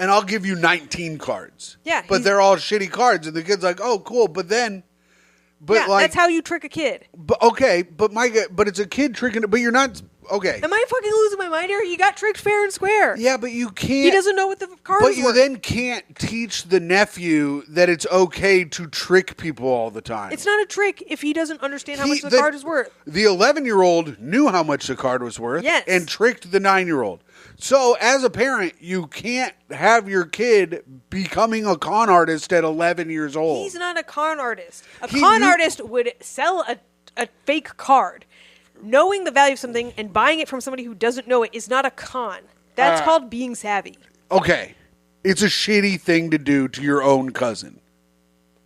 and I'll give you 19 cards. Yeah. But they're all shitty cards, and the kid's like, oh, cool. But that's how you trick a kid. But okay, but Myka, but it's a kid tricking. But you're not okay. Am I fucking losing my mind here? You got tricked fair and square. Yeah, but you can't. He doesn't know what the cards. But you then can't teach the nephew that it's okay to trick people all the time. It's not a trick if he doesn't understand how much the card is worth. The 11-year-old knew how much the card was worth. Yes. And tricked the 9-year-old. So, as a parent, you can't have your kid becoming a con artist at 11 years old. He's not a con artist. A con artist would sell a fake card. Knowing the value of something and buying it from somebody who doesn't know it is not a con. That's called being savvy. Okay. It's a shitty thing to do to your own cousin.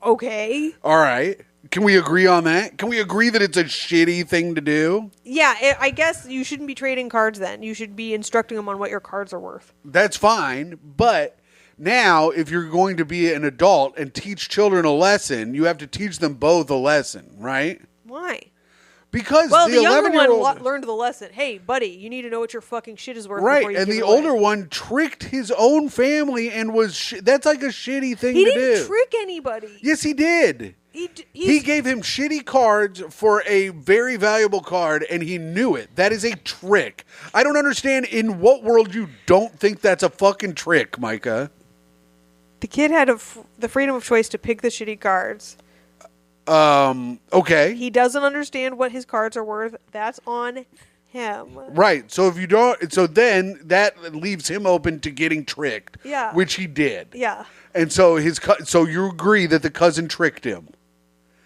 Okay. All right. Can we agree on that? Can we agree that it's a shitty thing to do? Yeah, I guess you shouldn't be trading cards then. You should be instructing them on what your cards are worth. That's fine, but now if you're going to be an adult and teach children a lesson, you have to teach them both a lesson, right? Why? Because the younger 11-year-old one learned the lesson. Hey, buddy, you need to know what your fucking shit is worth. Right, before you and give the it away. older one tricked his own family and was that's like a shitty thing to do. He didn't trick anybody. Yes, he did. He gave him shitty cards for a very valuable card, and he knew it. That is a trick. I don't understand in what world you don't think that's a fucking trick, Myka. The kid had the freedom of choice to pick the shitty cards. Okay. He doesn't understand what his cards are worth. That's on him. Right. So if you don't, so then that leaves him open to getting tricked. Yeah. Which he did. Yeah. And so so you agree that the cousin tricked him.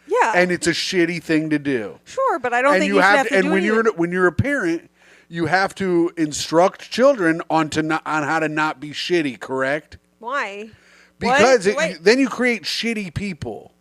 Yeah. And it's a shitty thing to do. Sure, but I don't think you have to and do when anything. when you're a parent, you have to instruct children on how to not be shitty, correct? Why? Because then you create shitty people.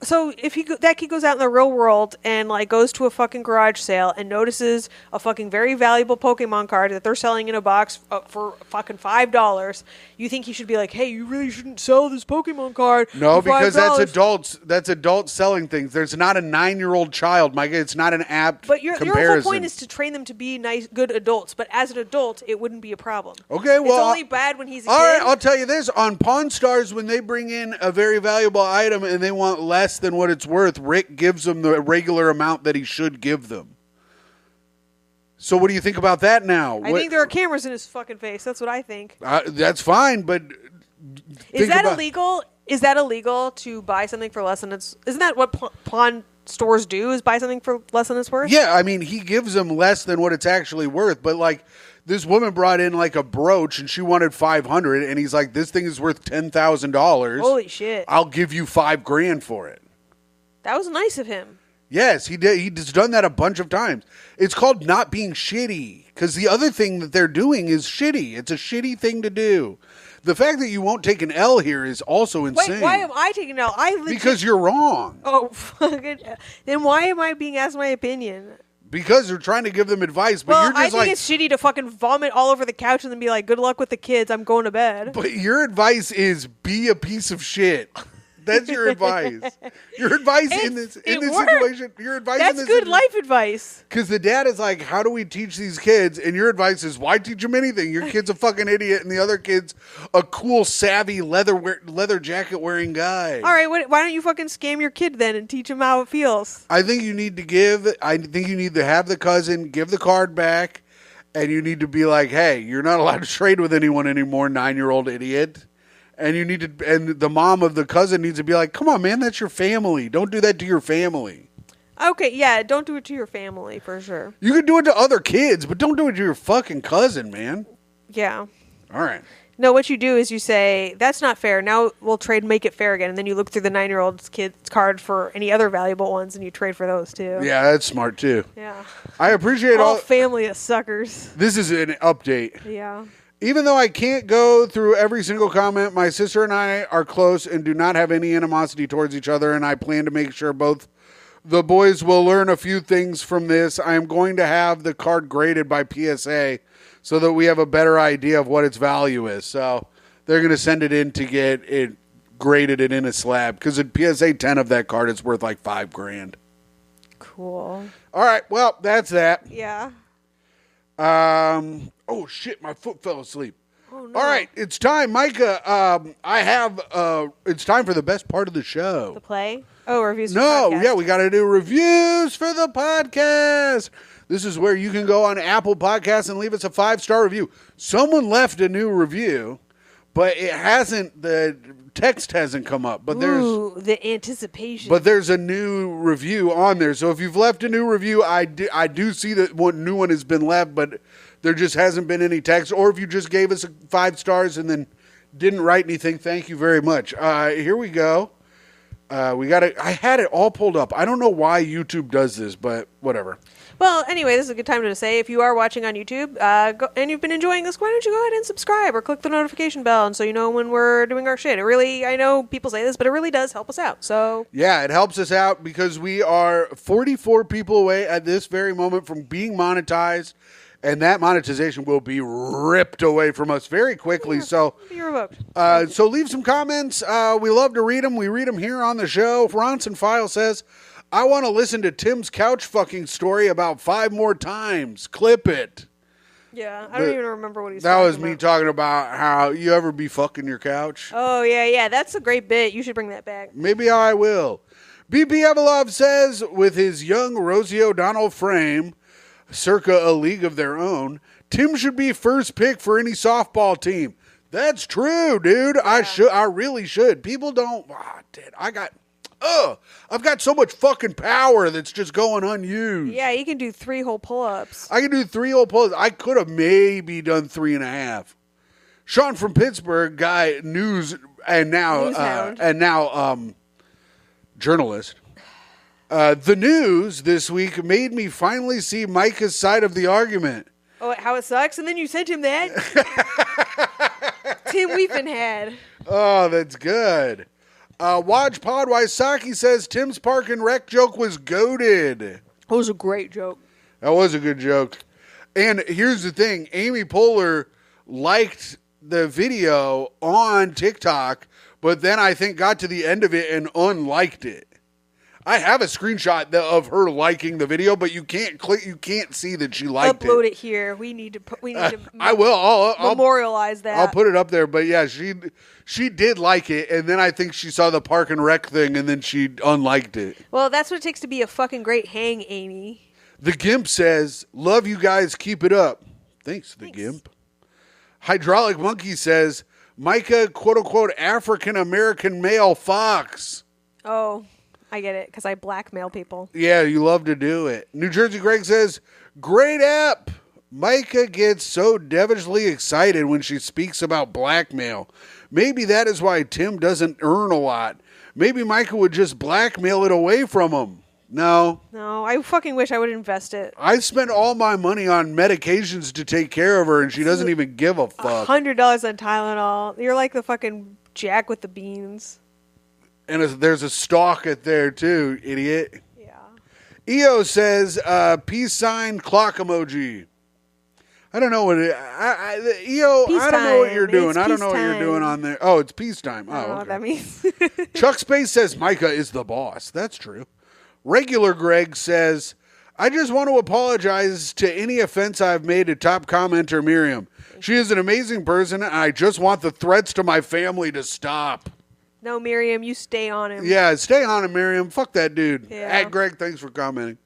So if that kid goes out in the real world and like goes to a fucking garage sale and notices a fucking very valuable Pokemon card that they're selling in a box for fucking $5, you think he should be like, hey, you really shouldn't sell this Pokemon card? No, for $5. because that's adults. That's adults selling things. There's not a 9-year-old child, Myka. It's not an apt comparison. Your whole point is to train them to be nice, good adults. But as an adult, it wouldn't be a problem. Okay, well, it's only bad when he's a kid. All right, I'll tell you this: on Pawn Stars, when they bring in a very valuable item and they want less than what it's worth, Rick gives them the regular amount that he should give them. So what do you think about that now? I think there are cameras in his fucking face. That's what I think. That's fine, but is that illegal? Is that illegal to buy something for less than it's? Isn't that what pawn stores do? Is buy something for less than it's worth? Yeah, I mean he gives them less than what it's actually worth, but like. This woman brought in like a brooch and she wanted $500 and he's like, this thing is worth $10,000. Holy shit. I'll give you $5,000 for it. That was nice of him. Yes, he did. He's done that a bunch of times. It's called not being shitty because the other thing that they're doing is shitty. It's a shitty thing to do. The fact that you won't take an L here is also insane. Wait, why am I taking an L? Because you're wrong. Oh, fucking. Then why am I being asked my opinion? Because they're trying to give them advice, but you're just I think it's shitty to fucking vomit all over the couch and then be like, good luck with the kids, I'm going to bed. But your advice is be a piece of shit. That's your advice. Your advice in this situation. Your advice. That's good life advice. Because the dad is like, "How do we teach these kids?" And your advice is, "Why teach them anything? Your kid's a fucking idiot, and the other kid's a cool, savvy leather jacket wearing guy." All right, why don't you fucking scam your kid then and teach him how it feels? I think you need to have the cousin give the card back, and you need to be like, "Hey, you're not allowed to trade with anyone anymore, 9-year-old idiot." And and the mom of the cousin needs to be like, come on, man, that's your family. Don't do that to your family. Okay, yeah, don't do it to your family, for sure. You can do it to other kids, but don't do it to your fucking cousin, man. Yeah. All right. No, what you do is you say, that's not fair. Now we'll trade, make it fair again. And then you look through the 9-year-old's kid's card for any other valuable ones, and you trade for those, too. Yeah, that's smart, too. Yeah. I appreciate all family of suckers. This is an update. Yeah. Even though I can't go through every single comment, my sister and I are close and do not have any animosity towards each other, and I plan to make sure both the boys will learn a few things from this. I am going to have the card graded by PSA so that we have a better idea of what its value is. So they're going to send it in to get it graded and in a slab, because at PSA 10 of that card, it's worth like $5,000. Cool. All right, well, that's that. Yeah. Oh shit, my foot fell asleep. Oh, no. All right, it's time, Myka. It's time for the best part of the show. The play? Oh, reviews. No, for the podcast. yeah, we got to do reviews for the podcast. This is where you can go on Apple Podcasts and leave us a 5-star review. Someone left a new review, but the text hasn't come up. But the anticipation. But there's a new review on there. So if you've left a new review, I do see that one new one has been left, but there just hasn't been any text. Or if you just gave us 5 stars and then didn't write anything, thank you very much. Here we go. I had it all pulled up. I don't know why YouTube does this, but whatever. Well, anyway, this is a good time to say if you are watching on YouTube and you've been enjoying this, why don't you go ahead and subscribe or click the notification bell, and so you know when we're doing our shit. It really, I know people say this, but it really does help us out. So yeah, it helps us out because we are 44 people away at this very moment from being monetized, and that monetization will be ripped away from us very quickly. So be revoked. So leave some comments. We love to read them. We read them here on the show. Ronson File says, I want to listen to Tim's couch fucking story about 5 more times. Clip it. Yeah, I don't even remember what he's talking about. That was me about. talking about how you ever be fucking your couch. Oh, yeah. That's a great bit. You should bring that back. Maybe I will. BP Evelov says, with his young Rosie O'Donnell frame, circa a league of their own, Tim should be first pick for any softball team. That's true, dude. Yeah. I really should. People don't. I've got so much fucking power that's just going unused. Yeah, you can do 3 whole pull-ups. I can do 3 whole pull-ups. I could have maybe done 3.5. Sean from Pittsburgh, guy, news, and now journalist. The news this week made me finally see Myka's side of the argument. Oh, how it sucks? And then you sent him that? Tim, we've been had. Oh, that's good. Waj Pod Waisaki says Tim's Park and Rec joke was goated. That was a great joke. That was a good joke. And here's the thing. Amy Poehler liked the video on TikTok, but then I think got to the end of it and unliked it. I have a screenshot of her liking the video, but you can't click. You can't see that she liked it. Upload it here. We need to. I will. I'll memorialize that. I'll put it up there. But yeah, she did like it, and then I think she saw the Park and Rec thing, and then she unliked it. Well, that's what it takes to be a fucking great hang, Amy. The Gimp says, "Love you guys. Keep it up." Thanks, the Gimp. Hydraulic Monkey says, "Myka, quote unquote, African American male fox." Oh. I get it, because I blackmail people. Yeah, you love to do it. New Jersey Greg says, great app. Myka gets so devilishly excited when she speaks about blackmail. Maybe that is why Tim doesn't earn a lot. Maybe Myka would just blackmail it away from him. No, I fucking wish I would invest it. I spent all my money on medications to take care of her, and she doesn't even give a fuck. $100 on Tylenol. You're like the fucking Jack with the beans. And there's a stalk at there too, idiot. Yeah. EO says, peace sign, clock emoji. I don't know what it EO, peace I don't know what you're doing. I don't know what you're doing on there. Oh, it's peacetime. I don't know okay. what that means. Chuck Space says, Myka is the boss. That's true. Regular Greg says, I just want to apologize to any offense I've made to top commenter Miriam. She is an amazing person, and I just want the threats to my family to stop. No, Miriam, you stay on him. Yeah, stay on him, Miriam. Fuck that dude. Yeah. At Greg, thanks for commenting.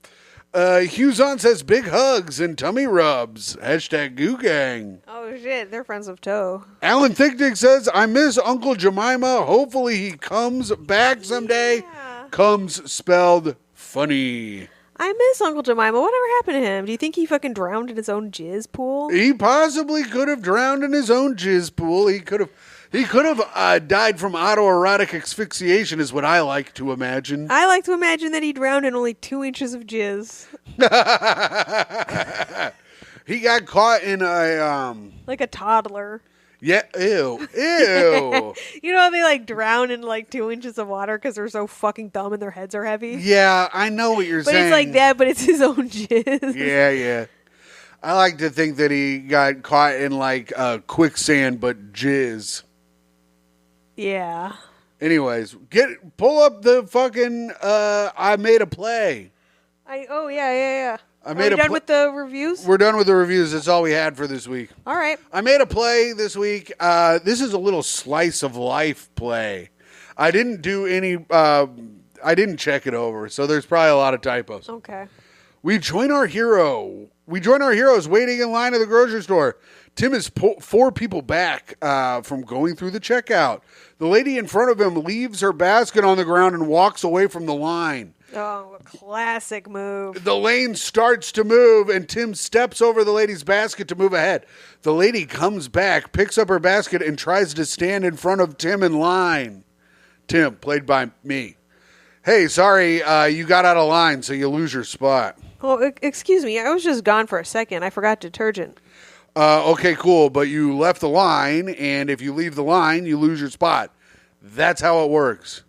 Hughzon says big hugs and tummy rubs. Hashtag Goo Gang. Oh, shit. They're friends with Toe. Alan Thickdick says, I miss Uncle Jemima. Hopefully he comes back someday. Yeah. Comes spelled funny. I miss Uncle Jemima. Whatever happened to him? Do you think he fucking drowned in his own jizz pool? He possibly could have drowned in his own jizz pool. He could have died from autoerotic asphyxiation is what I like to imagine. I like to imagine that he drowned in only 2 inches of jizz. He got caught in a... like a toddler. Yeah, ew. You know how they like drown in like 2 inches of water because they're so fucking dumb and their heads are heavy? Yeah, I know what you're saying. But it's like that, but it's his own jizz. Yeah. I like to think that he got caught in like quicksand, but jizz. Yeah. Anyways, pull up the fucking I made a play. Yeah. Are we done with the reviews? We're done with the reviews. That's all we had for this week. All right. I made a play this week. This is a little slice of life play. I didn't do any. I didn't check it over, so there's probably a lot of typos. Okay. We join our heroes waiting in line at the grocery store. Tim is 4 people back from going through the checkout. The lady in front of him leaves her basket on the ground and walks away from the line. Oh, a classic move. The lane starts to move, and Tim steps over the lady's basket to move ahead. The lady comes back, picks up her basket, and tries to stand in front of Tim in line. Tim, played by me. Hey, sorry, you got out of line, so you lose your spot. Oh, excuse me. I was just gone for a second. I forgot detergent. Okay, cool, but you left the line, and if you leave the line, you lose your spot. That's how it works.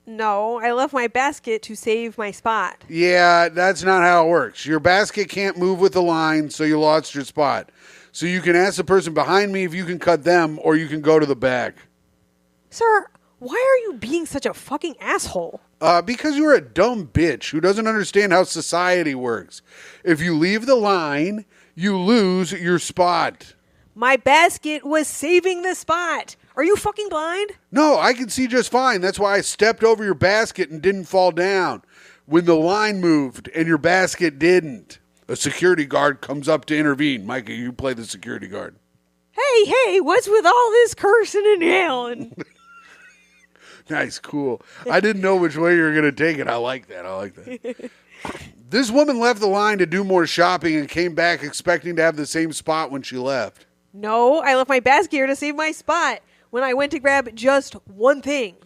No, I left my basket to save my spot. Yeah, that's not how it works. Your basket can't move with the line, so you lost your spot. So you can ask the person behind me if you can cut them, or you can go to the back. Sir, why are you being such a fucking asshole? Because you're a dumb bitch who doesn't understand how society works. If you leave the line, you lose your spot. My basket was saving the spot. Are you fucking blind? No, I can see just fine. That's why I stepped over your basket and didn't fall down. When the line moved and your basket didn't, a security guard comes up to intervene. Myka, you play the security guard. Hey, what's with all this cursing and yelling? Nice, cool. I didn't know which way you were going to take it. I like that. This woman left the line to do more shopping and came back expecting to have the same spot when she left. No, I left my basket here to save my spot when I went to grab just one thing.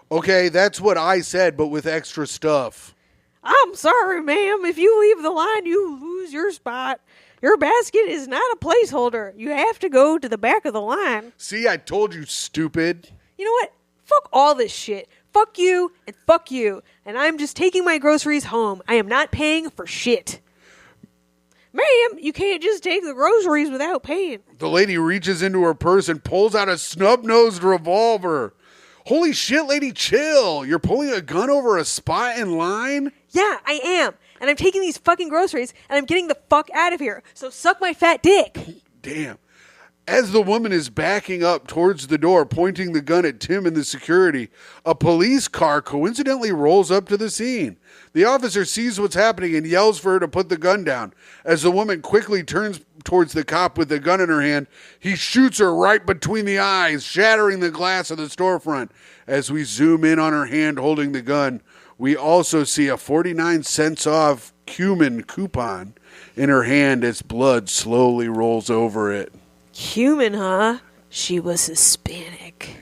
Okay, that's what I said, but with extra stuff. I'm sorry, ma'am. If you leave the line, you lose your spot. Your basket is not a placeholder. You have to go to the back of the line. See, I told you, stupid. You know what? Fuck all this shit. Fuck you and fuck you. And I'm just taking my groceries home. I am not paying for shit. Ma'am, you can't just take the groceries without paying. The lady reaches into her purse and pulls out a snub-nosed revolver. Holy shit, lady, chill. You're pulling a gun over a spot in line? Yeah, I am. And I'm taking these fucking groceries and I'm getting the fuck out of here. So suck my fat dick. Damn. As the woman is backing up towards the door, pointing the gun at Tim and the security, a police car coincidentally rolls up to the scene. The officer sees what's happening and yells for her to put the gun down. As the woman quickly turns towards the cop with the gun in her hand, he shoots her right between the eyes, shattering the glass of the storefront. As we zoom in on her hand holding the gun, we also see a 49 cents off cumin coupon in her hand as blood slowly rolls over it. Cumin, huh? She was Hispanic.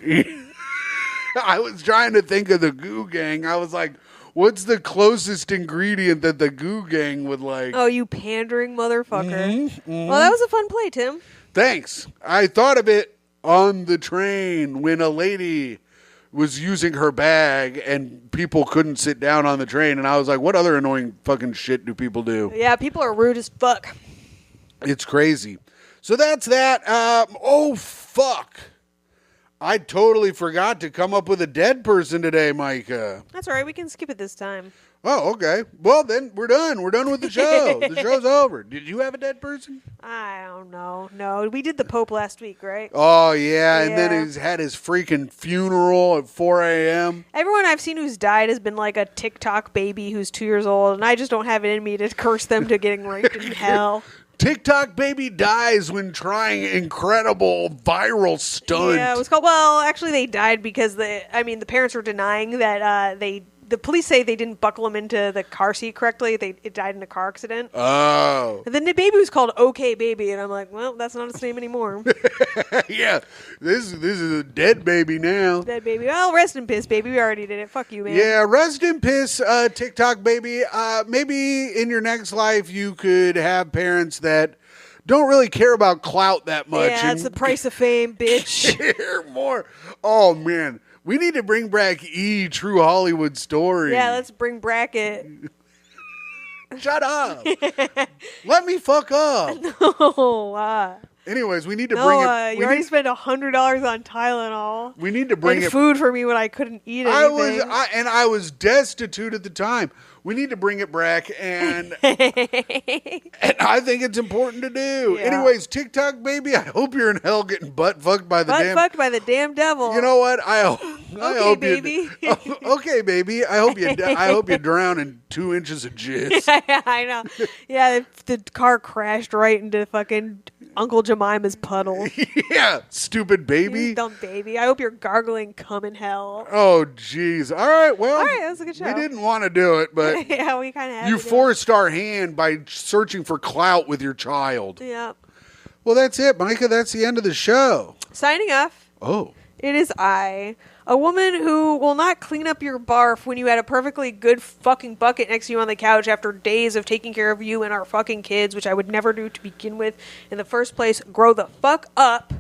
I was trying to think of the Goo Gang. I was like, what's the closest ingredient that the Goo Gang would like? Oh, you pandering motherfucker. Mm-hmm. Well, that was a fun play, Tim. Thanks. I thought of it on the train when a lady was using her bag and people couldn't sit down on the train. And I was like, what other annoying fucking shit do people do? Yeah, people are rude as fuck. It's crazy. So that's that. Oh, fuck. I totally forgot to come up with a dead person today, Myka. That's all right. We can skip it this time. Oh, okay. Well, then we're done. We're done with the show. The show's over. Did you have a dead person? I don't know. No, we did the Pope last week, right? Oh, yeah. And then he's had his freaking funeral at 4 a.m. Everyone I've seen who's died has been like a TikTok baby who's 2 years old, and I just don't have it in me to curse them to getting raped in hell. TikTok baby dies when trying incredible viral stunt. Yeah, it was called. Well, actually, they died because the parents were denying that the police say they didn't buckle him into the car seat correctly. It died in a car accident. Oh. And then the baby was called OK Baby, and I'm like, well, that's not its name anymore. Yeah, this is a dead baby now. Dead baby. Well, rest in piss, baby. We already did it. Fuck you, man. Yeah, rest in piss, TikTok baby. Maybe in your next life you could have parents that don't really care about clout that much. Yeah, it's the price of fame, bitch. Care more. Oh, man. We need to bring back True Hollywood Story. Yeah, let's bring bracket. Shut up. Let me fuck up. No. Anyways, we need to bring it. You already spent $100 on Tylenol. We need to bring it. Food for me when I couldn't eat anything. I was destitute at the time. We need to bring it back, and I think it's important to do. Yeah. Anyways, TikTok baby, I hope you're in hell getting butt fucked by the damn devil. You know what? I hope baby. Okay, baby. I hope you drown in 2 inches of jizz. I know. Yeah, the car crashed right into fucking Uncle Jemima's puddle. Yeah, stupid baby. You dumb baby. I hope you're gargling cum in hell. Oh, jeez. All right, well. All right, that was a good show. We didn't want to do it, but yeah, we kind of had you forced our hand by searching for clout with your child. Yeah. Well, that's it, Myka. That's the end of the show. Signing off. Oh. It is I, a woman who will not clean up your barf when you had a perfectly good fucking bucket next to you on the couch after days of taking care of you and our fucking kids, which I would never do to begin with in the first place. Grow the fuck up.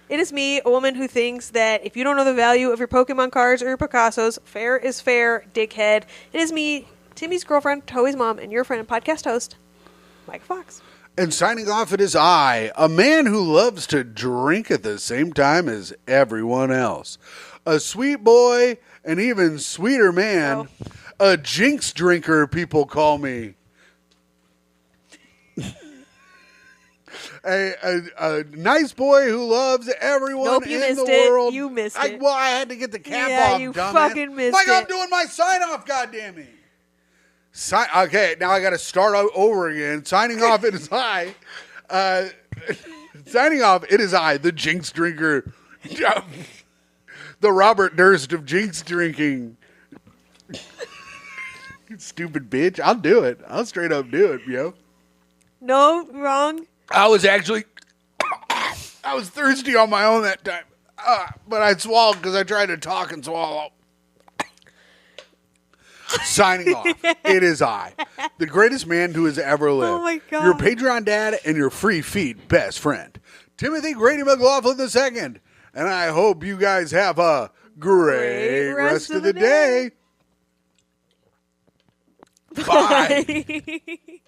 It is me, a woman who thinks that if you don't know the value of your Pokemon cards or your Picassos, fair is fair, dickhead. It is me, Timmy's girlfriend, Toey's mom, and your friend and podcast host, Mike Fox. And signing off, it is I, a man who loves to drink at the same time as everyone else. A sweet boy, an even sweeter man, a Jinx drinker, people call me. A nice boy who loves everyone in the world. You missed it. Well, I had to get the cap off, you dumbass. fucking missed like it. I'm doing my sign-off, goddammit. Okay, now I got to start over again. Signing off, it is I. Signing off, it is I, the Jinx drinker. The Robert Durst of Jinx drinking. Stupid bitch. I'll do it. I'll straight up do it, yo. No, wrong. I was thirsty on my own that time. But I swallowed because I tried to talk and swallow. Signing off, it is I, the greatest man who has ever lived. Oh my God. Your Patreon dad and your free feed best friend, Timothy Grady McLaughlin II. And I hope you guys have a great rest of the day. Bye.